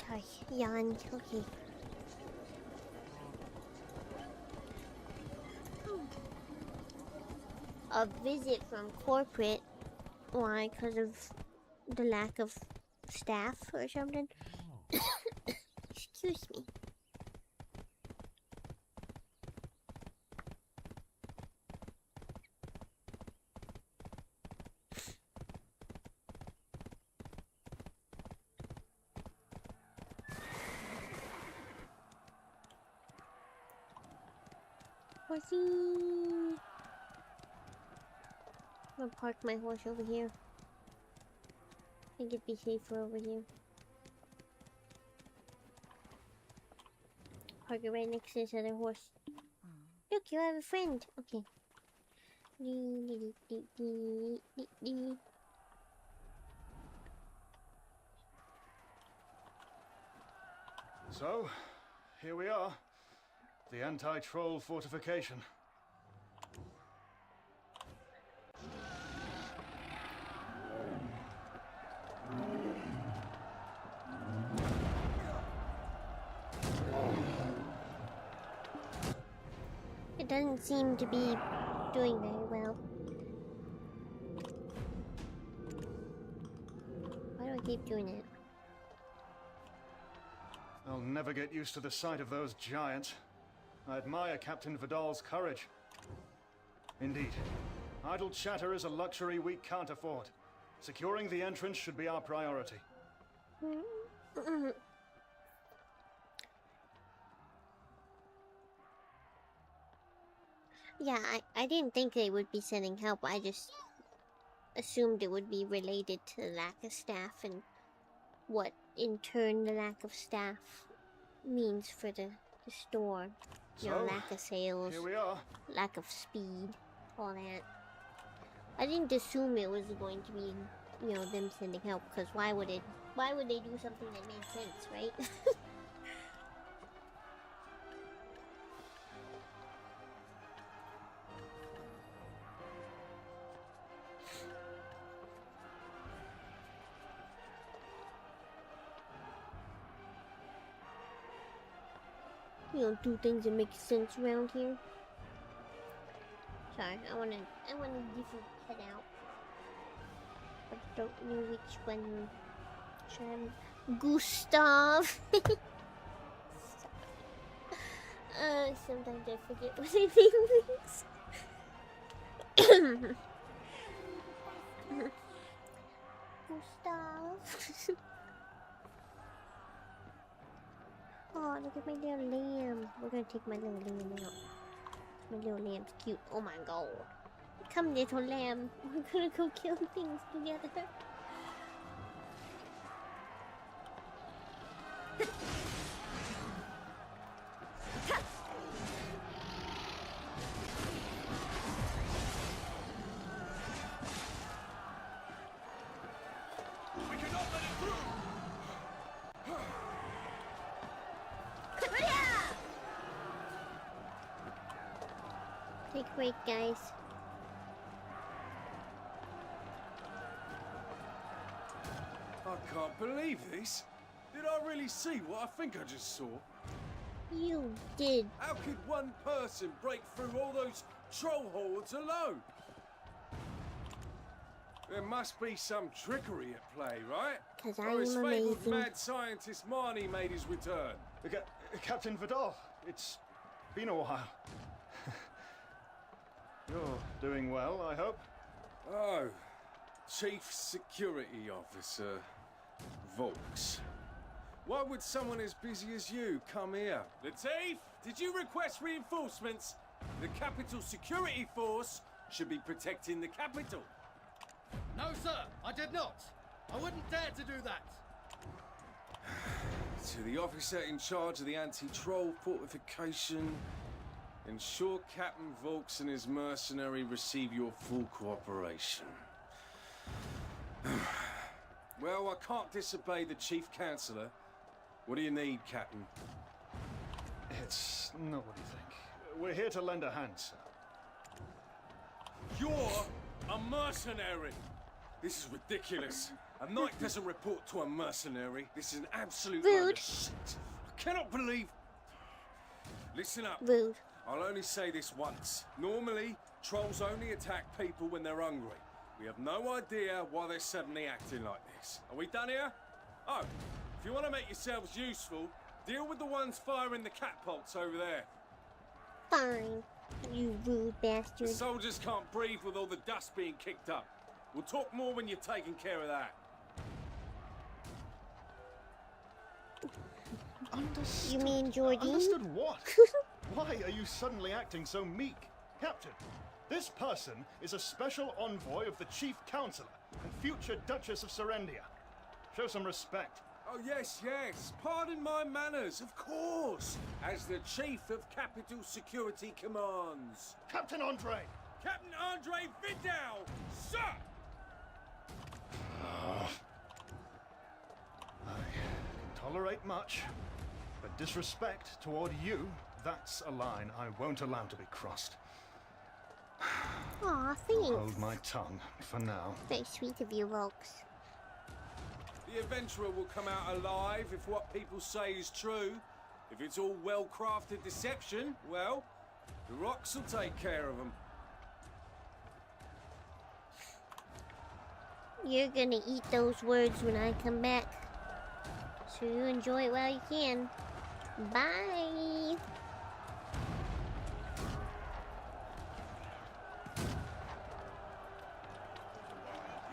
Sorry, yawn. Okay. A visit from corporate. Why? Because of the lack of staff or something? Excuse me. Horsey! I'm gonna park my horse over here. I think it'd be safer over here. Park it right next to this other horse. Look, you have a friend. Okay. So, here we are. The anti-troll fortification. It doesn't seem to be doing very well. Why do I keep doing it? I'll never get used to the sight of those giants. I admire Captain Vidal's courage. Indeed. Idle chatter is a luxury we can't afford. Securing the entrance should be our priority. Yeah, I didn't think they would be sending help. I just assumed it would be related to the lack of staff and what, in turn, the lack of staff means for the store. You know, So, lack of sales, here we are. lack of speed, all that. I didn't assume it was going to be, you know, them sending help, because why would they do something that made sense, right? You don't do things that make sense around here. Sorry, I want a different cutout. I don't know which one. Gustav. Sometimes I forget what his name is. Gustav. Oh, look at my little lamb. We're gonna take my little lamb out. My little lamb's cute. Oh my god. Come, little lamb. We're gonna go kill things together. We cannot let it through! Take a break, guys. I can't believe this. Did I really see what I think I just saw? You did. How could one person break through all those troll hordes alone? There must be some trickery at play, right? Because Or I his am fabled amazing. mad scientist Marnie made his return. Captain Vidal, it's been a while. You're doing well, I hope? Oh, Chief Security Officer Volks. Why would someone as busy as you come here? Latif, did you request reinforcements? The Capital Security Force should be protecting the capital. No, sir, I did not. I wouldn't dare to do that. To the officer in charge of the anti-troll fortification, Ensure Captain Volks and his mercenary receive your full cooperation. Well, I can't disobey the Chief Counselor. What do you need, Captain? It's not what you think. We're here to lend a hand, sir. You're a mercenary! This is ridiculous. A knight doesn't report to a mercenary. This is an absolute load of shit. I cannot believe... Listen up. Rude. I'll only say this once. Normally, trolls only attack people when they're hungry. We have no idea why they're suddenly acting like this. Are we done here? Oh, if you want to make yourselves useful, deal with the ones firing the catapults over there. Fine, you rude The bastard. soldiers can't breathe with all the dust being kicked up. We'll talk more when you're taking care of that. Understood. You mean Georgie? Understood what? Why are you suddenly acting so meek? Captain, this person is a special envoy of the Chief Counselor and future Duchess of Serendia. Show some respect. Oh, yes, yes. Pardon my manners, of course. As the Chief of Capital Security Commands. Captain Andre! Captain Andre Vidal, sir! I can tolerate much, but disrespect toward you, that's a line I won't allow to be crossed. Aw, I'll thanks. hold my tongue for now. Very sweet of you, Volks. The adventurer will come out alive if what people say is true. If it's all well-crafted deception, well, the rocks will take care of them. You're gonna eat those words when I come back. So you enjoy it while you can. Bye!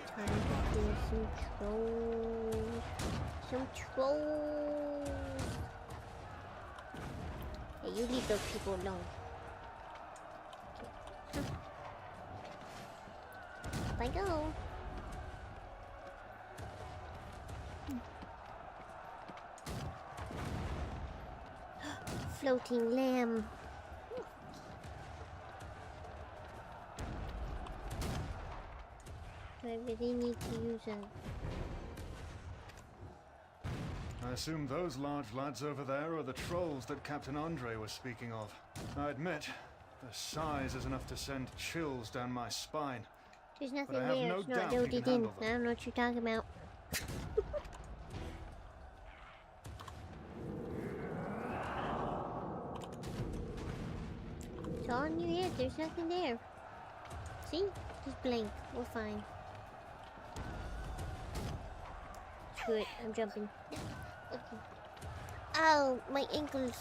Time to do some trolls. Some trolls. Hey, you leave those people alone. Okay. Up I go. Floating lamb. Do I really need to use a... I assume those large lads over there are the trolls that Captain Andre was speaking of. I admit, the size is enough to send chills down my spine. There's nothing I have there. no It's not doubt you loaded can in. handle I them. don't know what you're talking about. It's all in your head. There's nothing there. See? Just blink. We're fine. Screw it. I'm jumping. Okay. Oh, my ankles.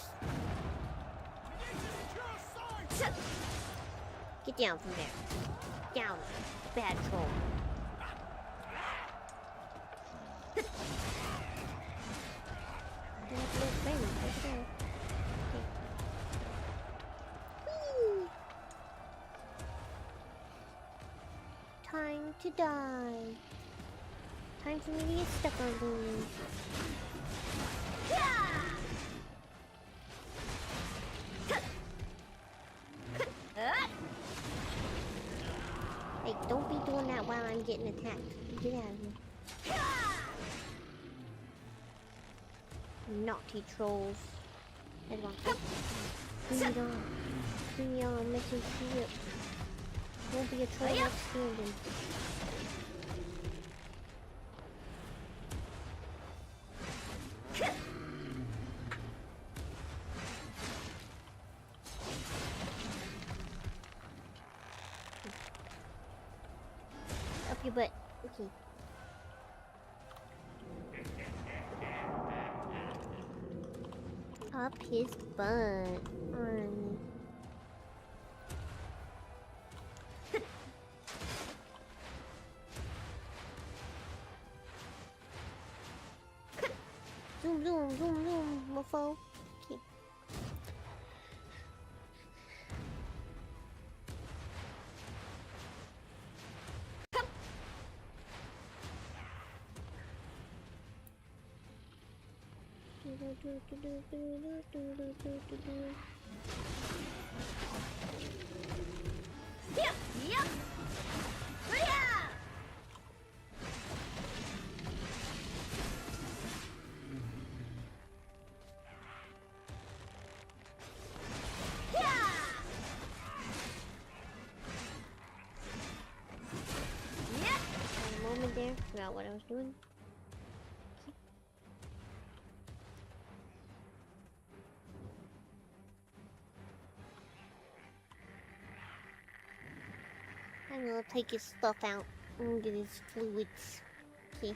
Get down from there. Down. Bad troll. Time to die. Time for me to get stuck on these. Hey, don't be doing that while I'm getting attacked. Get out of here. Naughty trolls. Everyone, bring it on. Bring it on, make him see it. Won't be a troll left standing. Up your butt. Okay. Up his butt. Zoom, zoom, zoom, zoom, mofo. Okay. Yep. Yep. Yeah. A moment there, forgot what I was doing. I'm gonna take his stuff out and get his fluids. Okay.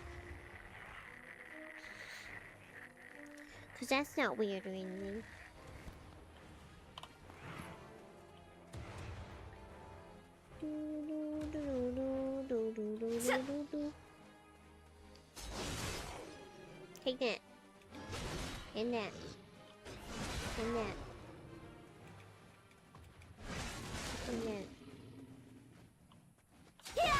Cause that's not weird or anything. Take that. And that. And that. And that. Yeah!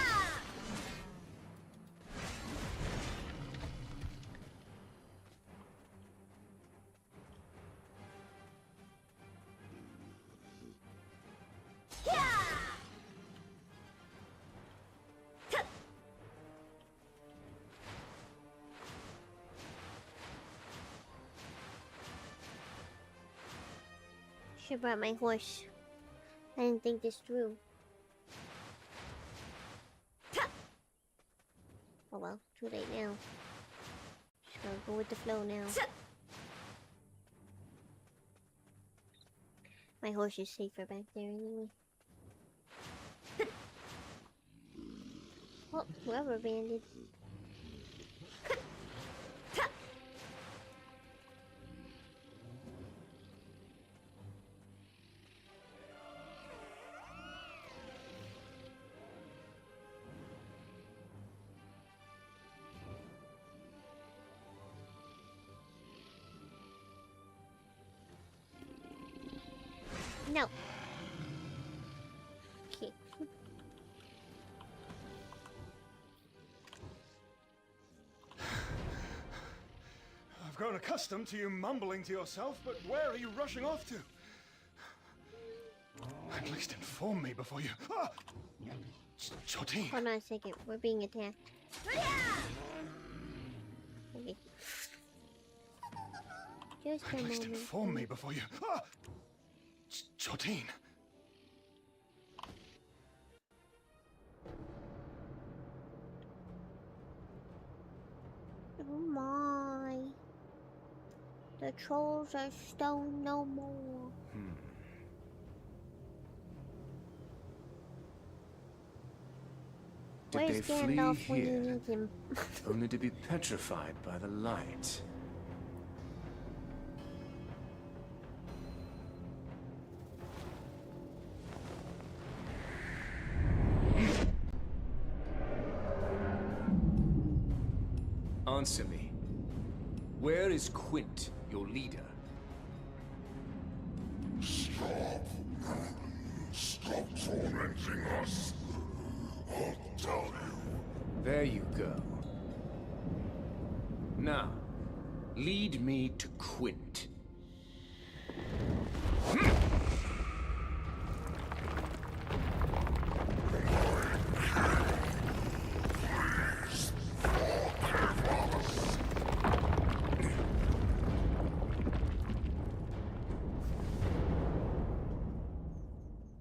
Should brought my horse. I didn't think this through. Oh well, too late now. Just gonna go with the flow now. My horse is safer back there anyway. Oh, rubber banded. No. Okay. I've grown accustomed to you mumbling to yourself, but where are you rushing off to? At least inform me before you... Ah! Jordine! Hold on a second. We're being attacked. Okay. Just a At least moment. inform me before you... Ah! Jordine! Oh my. The trolls are stone no more. Did Where's they flee Gandalf when you here, need him? only to be petrified by the light? Answer me. Where is Quint, your leader? Stop. Stop tormenting us. I'll tell you. There you go. Now, lead me to Quint.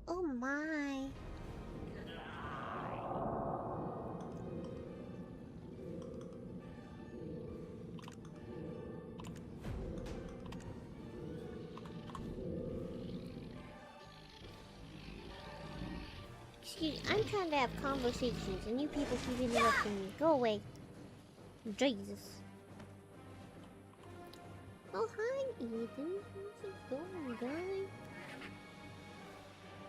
Oh my. Excuse, I'm trying to have conversations and you people keep interrupting me. Go away. Jesus. Oh, hi, Eden. How's it going, darling?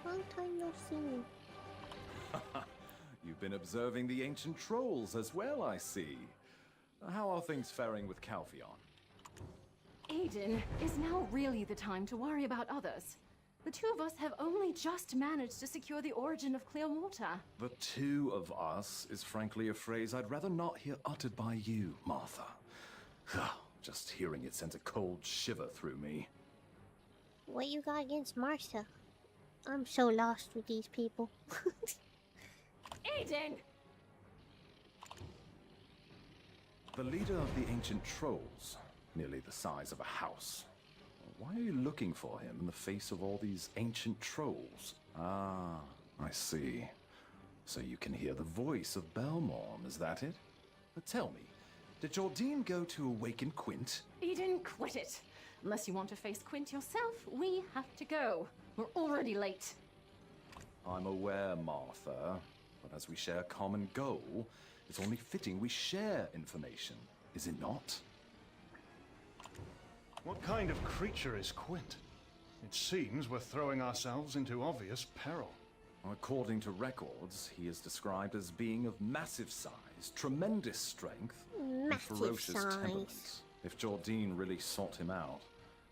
Long time no see. You've been observing the ancient trolls as well, I see. How are things faring with Calpheon? Aiden, is now really the time to worry about others? The two of us have only just managed to secure the origin of clear water. The two of us is frankly a phrase I'd rather not hear uttered by you, Martha. Just hearing it sends a cold shiver through me. What you got against Martha? I'm so lost with these people. Aiden! The leader of the ancient trolls, nearly the size of a house. Why are you looking for him in the face of all these ancient trolls? Ah, I see. So you can hear the voice of Belmorn, is that it? But tell me, did Jordine go to awaken Quint? Eden, quit it. Unless you want to face Quint yourself, we have to go. We're already late. I'm aware, Martha, but as we share a common goal, it's only fitting we share information, is it not? What kind of creature is Quint? It seems we're throwing ourselves into obvious peril. According to records, he is described as being of massive size, tremendous strength, and Massive ferocious size. temperament. If Jordine really sought him out,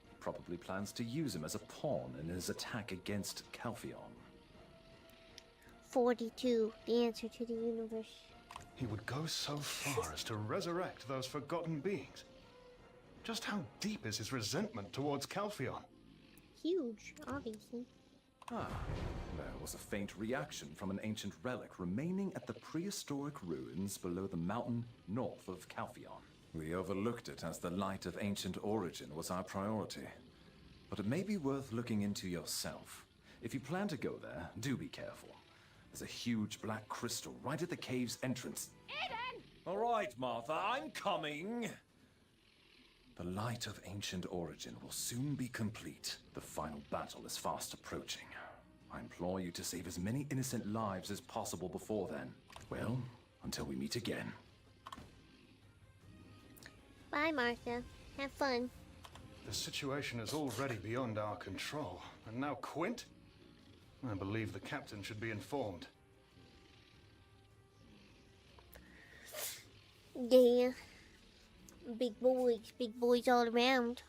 he probably plans to use him as a pawn in his attack against Calpheon. 42, the answer to the universe. He would go so far as to resurrect those forgotten beings. Just how deep is his resentment towards Calpheon? Huge, obviously. Ah, there was a faint reaction from an ancient relic remaining at the prehistoric ruins below the mountain north of Calpheon. We overlooked it as the light of ancient origin was our priority. But it may be worth looking into yourself. If you plan to go there, do be careful. There's a huge black crystal right at the cave's entrance. Eden! All right, Martha, I'm coming. The light of ancient origin will soon be complete. The final battle is fast approaching. I implore you to save as many innocent lives as possible before then. Well, until we meet again. Bye, Martha. Have fun. The situation is already beyond our control. And now Quint? I believe the captain should be informed. Yeah. Big boys all around.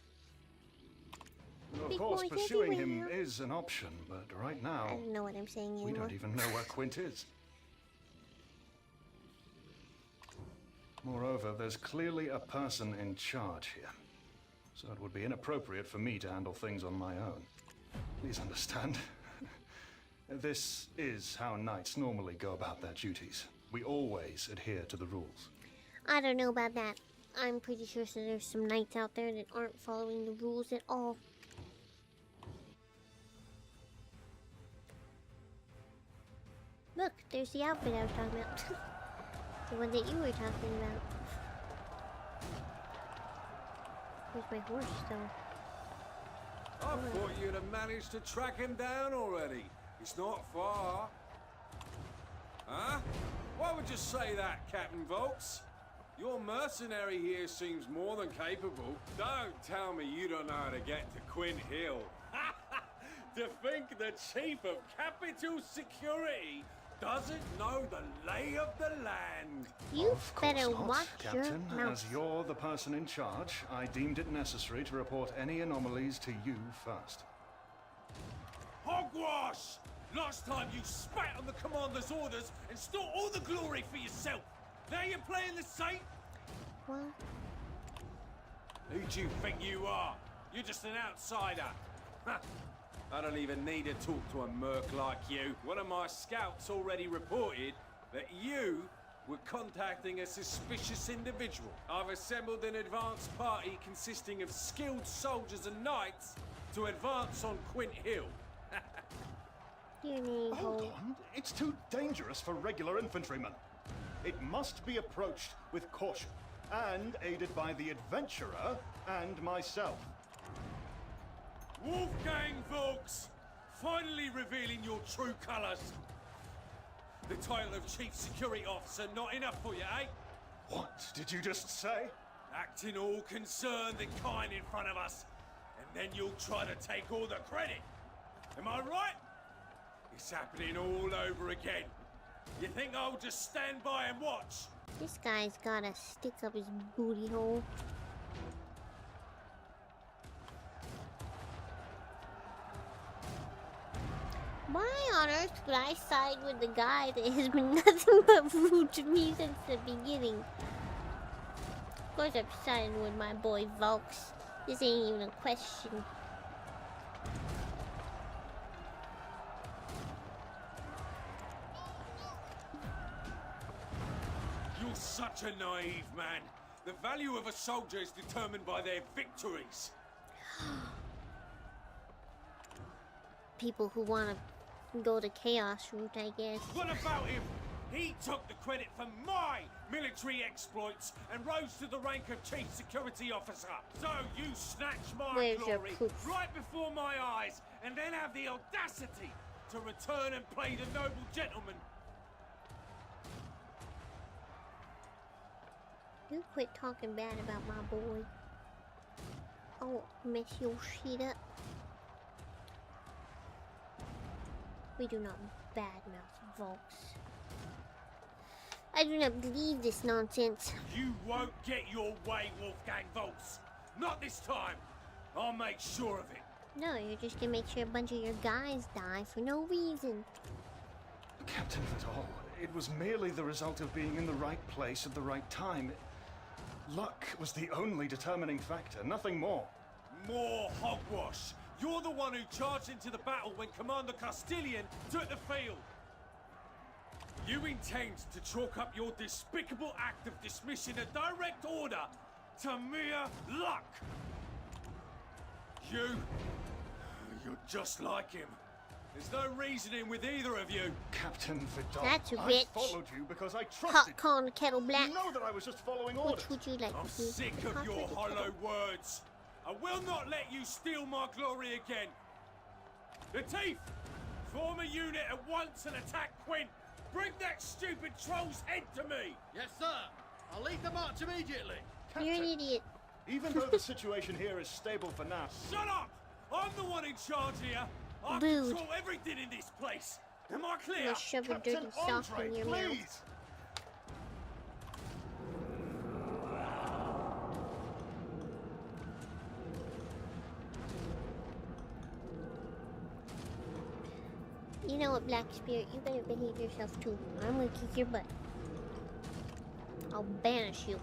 Of Big course, boys pursuing him everywhere. is an option, but right now, I don't know what I'm saying anymore. we don't even know where Quint is. Moreover, there's clearly a person in charge here. So it would be inappropriate for me to handle things on my own. Please understand. This is how knights normally go about their duties. We always adhere to the rules. I don't know about that. I'm pretty sure there's some knights out there that aren't following the rules at all. Look, there's the outfit I was talking about. The one that you were talking about. Where's my horse, though? I thought you'd have managed to track him down already. It's not far. Huh? Why would you say that, Captain Volks? Your mercenary here seems more than capable. Don't tell me you don't know how to get to Quint Hill. To think the Chief of Capital Security doesn't know the lay of the land. You Of course better not, watch Captain. your mouth. As you're the person in charge, I deemed it necessary to report any anomalies to you first. Hogwash! Last time you spat on the commander's orders and stole all the glory for yourself. Now you're playing the saint? What? Who do you think you are? You're just an outsider. Ha! I don't even need to talk to a merc like you. One of my scouts already reported that you were contacting a suspicious individual. I've assembled an advance party consisting of skilled soldiers and knights to advance on Quint Hill. Hold on. It's too dangerous for regular infantrymen. It must be approached with caution, and aided by the adventurer and myself. Wolfgang Volks, finally revealing your true colors. The title of Chief Security Officer not enough for you, eh? What did you just say? Acting all concerned and kind in front of us, and then you'll try to take all the credit. Am I right? It's happening all over again. You think I'll just stand by and watch? This guy's got a stick up his booty hole. Why on earth would I side with the guy that has been nothing but rude to me since the beginning? Of course I'm siding with my boy Volks. This ain't even a question. a naive man. The value of a soldier is determined by their victories. People who want to go the chaos route, I guess. What about him? He took the credit for my military exploits and rose to the rank of Chief Security Officer. So you snatch my Where's your glory proof? right before my eyes and then have the audacity to return and play the noble gentleman. You quit talking bad about my boy. I'll mess your shit up. We do not badmouth Volks. I do not believe this nonsense. You won't get your way, Wolfgang Volks. Not this time. I'll make sure of it. No, you're just gonna make sure a bunch of your guys die for no reason. Captain Vidal, it was merely the result of being in the right place at the right time. Luck was the only determining factor, nothing more. More hogwash. You're the one who charged into the battle when Commander Castilian took the field. You intend to chalk up your despicable act of dismissing a direct order to mere luck. You're just like him. There's no reasoning with either of you. Captain Vidal, That's a I bitch. followed you because I trusted Hot corn kettle black. you. Know that I was just following orders. Which would you like I'm to be? sick of Hot your with the hollow kettle? words. I will not let you steal my glory again. Latif, form a unit at once and attack Quint. Bring that stupid troll's head to me. Yes, sir. I'll lead the march immediately. You're an idiot. Even though the situation here is stable for now. Shut up! I'm the one in charge here. I Rude. control everything in this place. Am I I'm clear? gonna shove a dirty sock in your mouth. You know what, Black Spirit? You better behave yourself too. I'm gonna kick your butt. I'll banish you.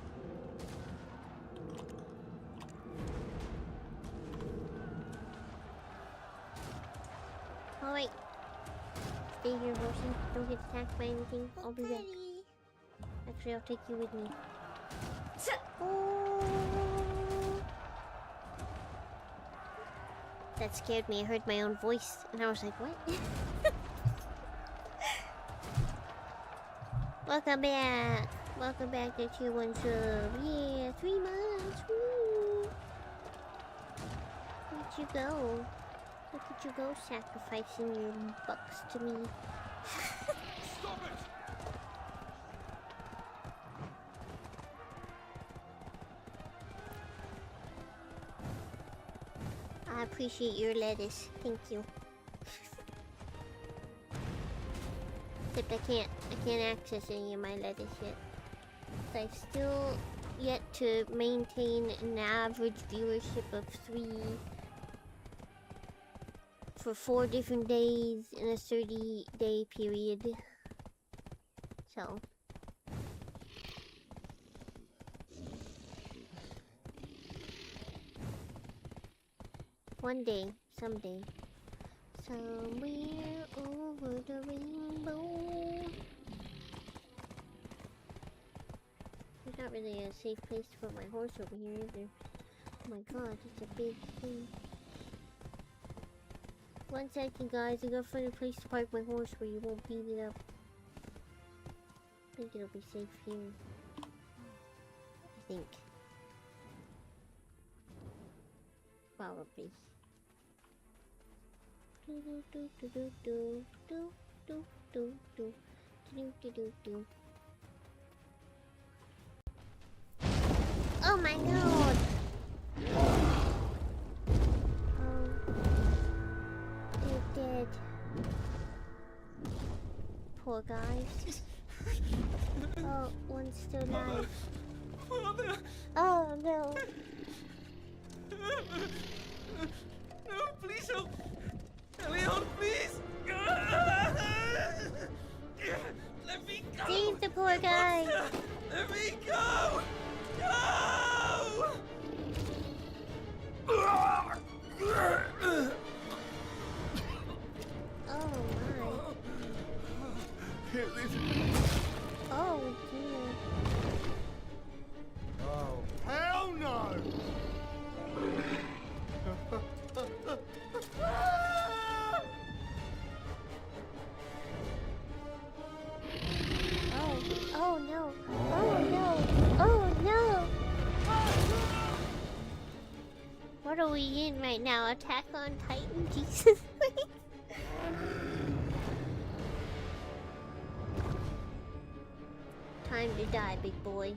Alright. Stay here, Horsey. Don't get attacked by anything. I'll be back. Actually, I'll take you with me. Oh. That scared me. I heard my own voice, and I was like, what? Welcome back. Welcome back to Tier 1 sub. Yeah, 3 months. Woo. Where'd you go? Look at you go, sacrificing your bucks to me. Stop it! I appreciate your lettuce. Thank you. Except I can't access any of my lettuce yet. So I've still yet to maintain an average viewership of 3 for 4 different days in a 30-day period. So one day, someday, somewhere over the rainbow. There's not really a safe place to put my horse over here, is there? Oh my god, it's a big thing. 1 second, guys. I gotta find a place to park my horse where you won't beat it up. I think it'll be safe here. I think. Probably. Do do do do do do do do do do do do do do. Oh my god! They're dead. Poor guys. Oh, one's still alive. Father! Oh no! No, please help! Leon, please! Let me go! Save the poor guy! Let me go! No! Oh my. Oh dear. are we in right now? Attack on Titan? Jesus. Time to die, big boy.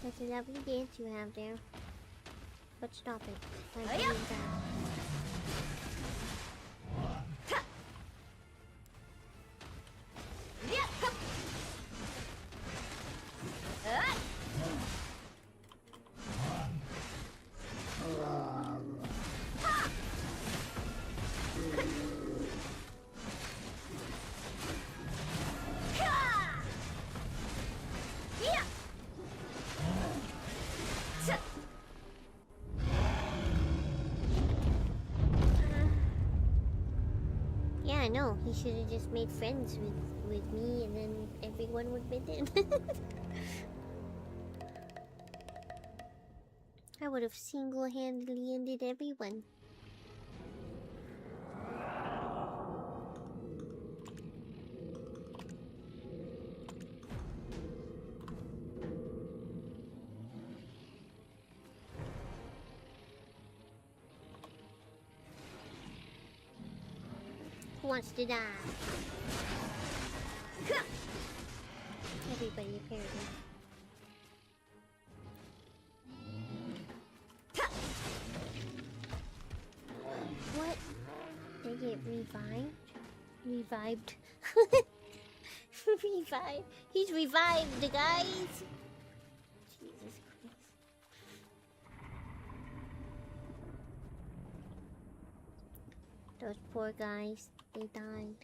That's a lovely dance you have there. But stop it. I'm doing that. Yeah, I know. He should have just made friends with me and then everyone would be dead. I would have single-handedly ended everyone. Who wants to die? Everybody, apparently. What? They get revived? Revived. Revived. He's revived, guys! Jesus Christ. Those poor guys, they died.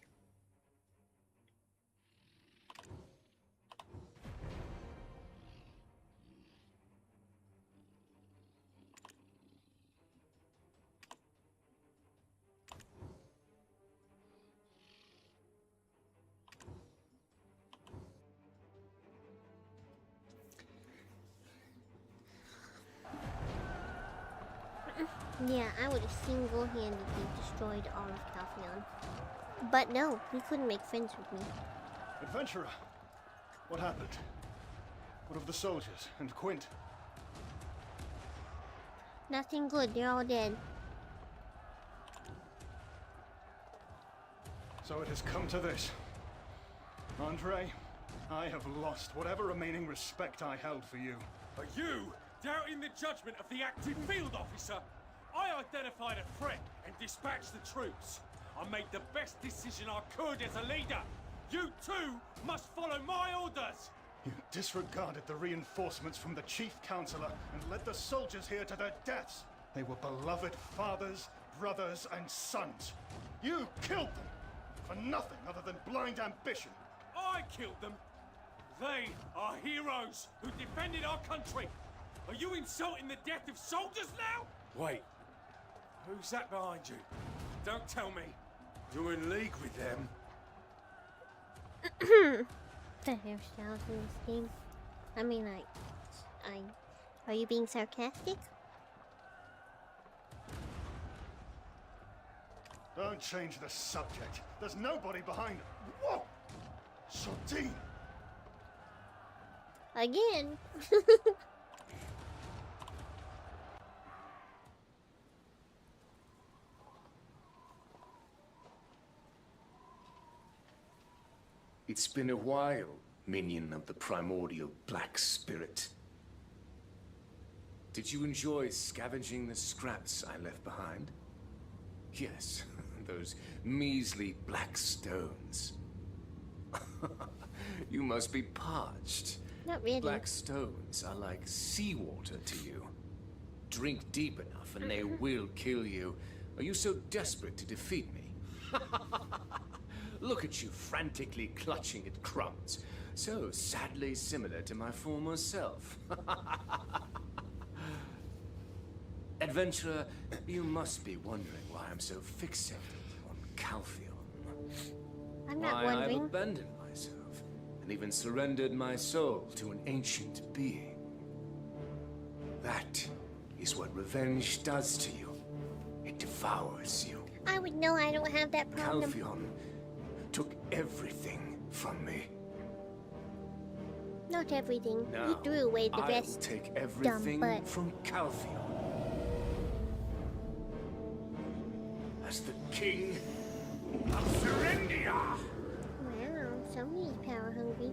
Yeah, I would have single-handedly destroyed all of Calpheon. But no, he couldn't make friends with me. Adventurer, what happened? What of the soldiers and Quint? Nothing good, they're all dead. So it has come to this. Andre, I have lost whatever remaining respect I held for you. Are you doubting the judgment of the active field officer? I identified a threat and dispatched the troops. I made the best decision I could as a leader. You too must follow my orders. You disregarded the reinforcements from the chief counselor and led the soldiers here to their deaths. They were beloved fathers, brothers, and sons. You killed them for nothing other than blind ambition. I killed them. They are heroes who defended our country. Are you insulting the death of soldiers now? Wait. Who's that behind you? Don't tell me. You're in league with them. The hairstyles in this game. I mean, are you being sarcastic? Don't change the subject. There's nobody behind it. Whoa! Shotine! Again. It's been a while, minion of the primordial black spirit. Did you enjoy scavenging the scraps I left behind? Yes, those measly black stones. You must be parched. Not really. Black stones are like seawater to you. Drink deep enough and they will kill you Are you so desperate to defeat me? Look at you frantically clutching at crumbs. So sadly similar to my former self. Adventurer, you must be wondering why I'm so fixated on Calpheon. I'm not why wondering. I've abandoned myself and even surrendered my soul to an ancient being. That is what revenge does to you. It devours you. I would know I don't have that problem. Calpheon took everything from me. Not everything. Now, He threw away the I'll best. take everything dumb butt. from Calpheon. As the king of Serendia. Wow, somebody's power hungry.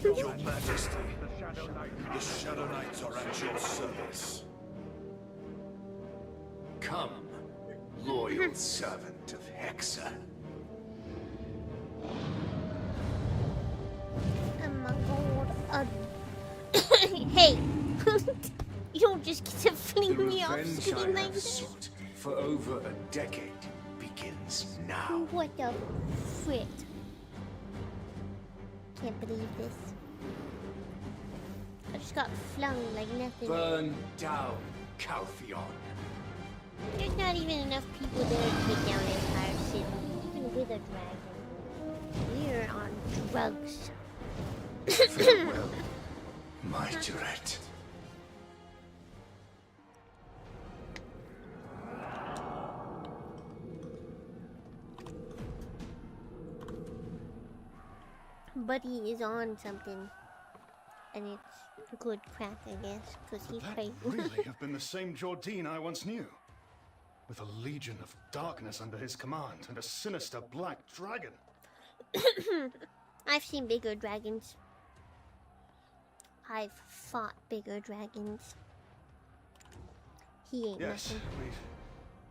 Your Majesty, the Shadow Knights are at your service. Come, loyal servant of Hexa. Oh my god. Hey! You don't just get to fling The me off revenge screen I like have that. sought for over a decade begins now. What the frick? Can't believe this. I just got flung like nothing. Burn down Calpheon. There's not even enough people there to take down Empire City, even with a dragon. We're on drugs. Farewell, my Tourette. Buddy is on something. And it's good crack, I guess, because he's That crazy. really have been the same Jordine I once knew. With a legion of darkness under his command and a sinister black dragon. I've seen bigger dragons. I've fought bigger dragons. He ain't Yes, nothing. we've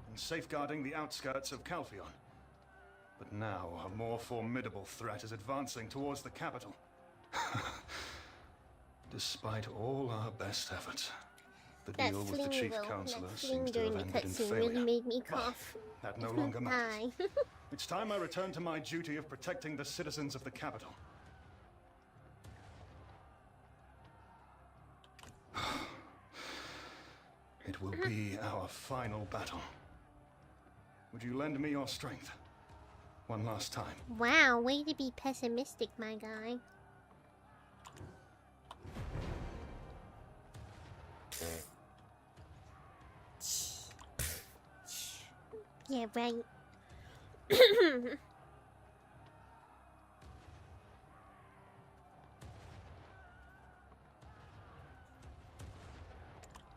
been safeguarding the outskirts of Calpheon. But now a more formidable threat is advancing towards the capital. Despite all our best efforts, the That deal with fling, the chief though, counselor that fling seems to have during the ended in cutscene failure. really made me But cough. that no With my longer matters. eye. It's time I return to my duty of protecting the citizens of the capital. It will be our final battle. Would you lend me your strength? One last time. Wow, way to be pessimistic, my guy. Yeah, right.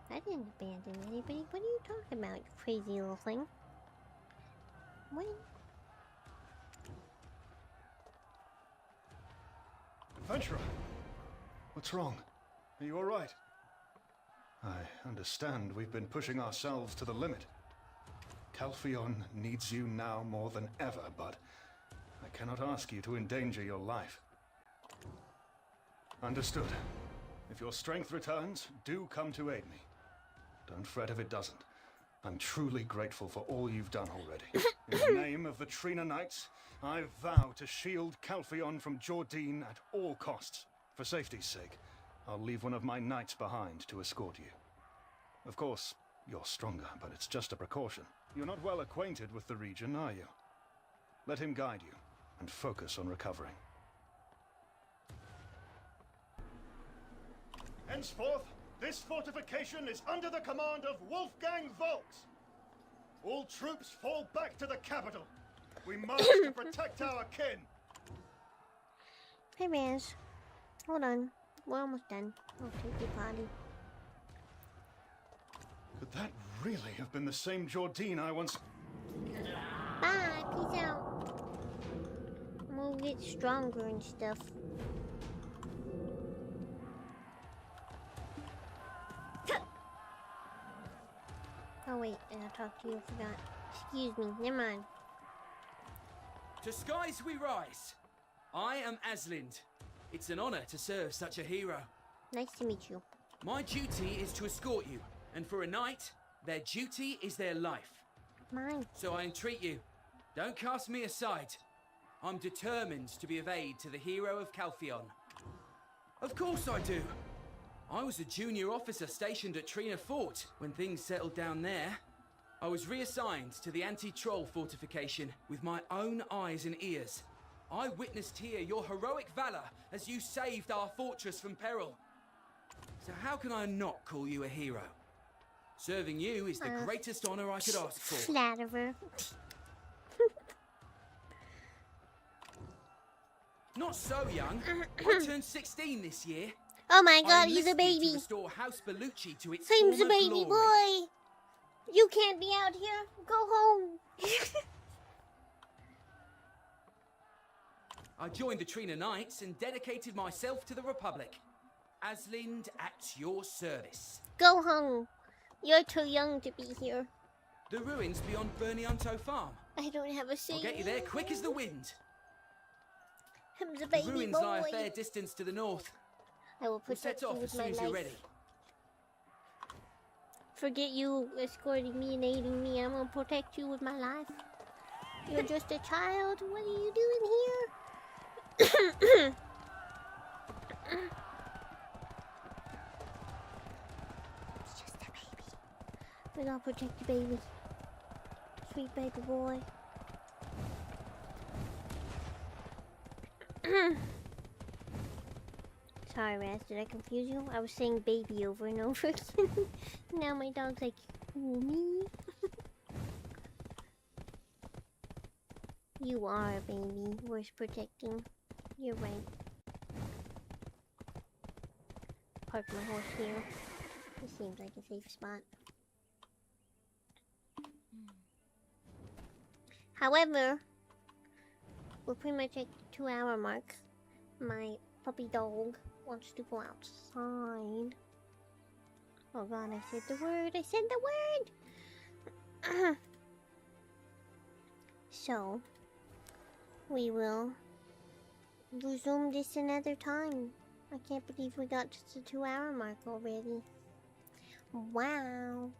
I didn't abandon anybody. What are you talking about, you crazy little thing? What? Adventurer! What's wrong? Are you alright? I understand we've been pushing ourselves to the limit. Calpheon needs you now more than ever, but I cannot ask you to endanger your life. Understood. If your strength returns, do come to aid me. Don't fret if it doesn't. I'm truly grateful for all you've done already. In the name of the Trina Knights, I vow to shield Calpheon from Jordine at all costs. For safety's sake, I'll leave one of my knights behind to escort you. Of course, you're stronger, but it's just a precaution. You're not well acquainted with the region, are you? Let him guide you, and focus on recovering. Henceforth, this fortification is under the command of Wolfgang Volks. All troops fall back to the capital. We march to protect our kin. Hey, Raz. Hold on. We're almost done. I'll take your party. Could that really have been the same Jordine I once... Bye. Peace out. We'll get stronger and stuff. Oh wait, I gotta talk to you. I forgot. Excuse me. Never mind. To skies we rise. I am Aslind. It's an honor to serve such a hero. Nice to meet you. My duty is to escort you, and for a knight, their duty is their life. Mine. So I entreat you, don't cast me aside. I'm determined to be of aid to the hero of Calpheon. Of course I do. I was a junior officer stationed at Trina Fort when things settled down there. I was reassigned to the anti-troll fortification with my own eyes and ears. I witnessed here your heroic valor as you saved our fortress from peril. So how can I not call you a hero? Serving you is the greatest honor I could ask for. Flatterer. Not so young. I turned 16 this year. Oh my I god, he's a enlisted baby. To restore House Bellucci to its He's a former baby glory. boy. You can't be out here. Go home. I joined the Trina Knights and dedicated myself to the Republic. Aslind at your service. Go home. You're too young to be here. The ruins beyond Bernianto Farm. I don't have a say. I'll get you there quick as the wind. He's a baby The ruins boy. lie a fair distance to the north. I will We'll protect set you off with as my soon as life. you're ready. Forget you escorting me and aiding me. I'm gonna protect you with my life. You're just a child. What are you doing here? It's just a baby. We're gonna protect the baby. Sweet baby boy. Sorry, Raz, did I confuse you? I was saying baby over and over again. Now my dog's like, ooh, me. You are a baby worth protecting. You're right. Park my horse here. This seems like a safe spot. However, we're pretty much at the 2-hour mark. My puppy dog wants to go outside. Oh god, I said the word! I said the word! So, we will resume this another time. I can't believe we got to the 2-hour mark already. Wow.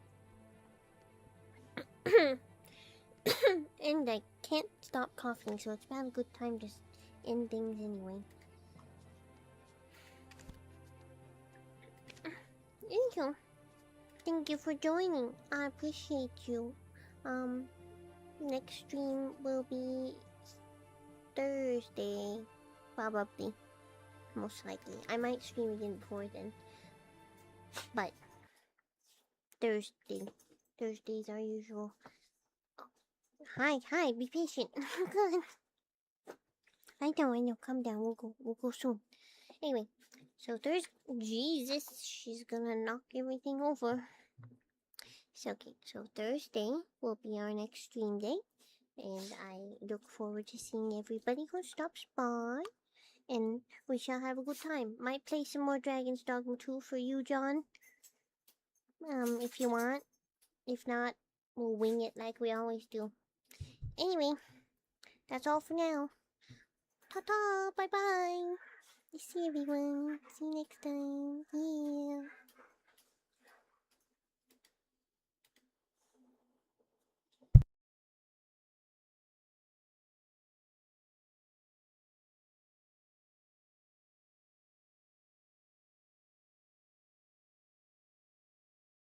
And I can't stop coughing, so it's about a good time to end things anyway. Anywho, thank you for joining. I appreciate you. Next stream will be Thursday, probably. Most likely. I might stream again before then. But Thursday. Thursdays are usual. Hi, be patient. Good. I know. Calm down. We'll go soon. Anyway, so Jesus, she's gonna knock everything over. So okay, so Thursday will be our next stream day, and I look forward to seeing everybody who stops by, and we shall have a good time. Might play some more Dragon's Dogma 2 for you, John. If you want. If not, we'll wing it like we always do. Anyway, that's all for now. Ta-ta, bye-bye. See everyone. See you next time. Yeah.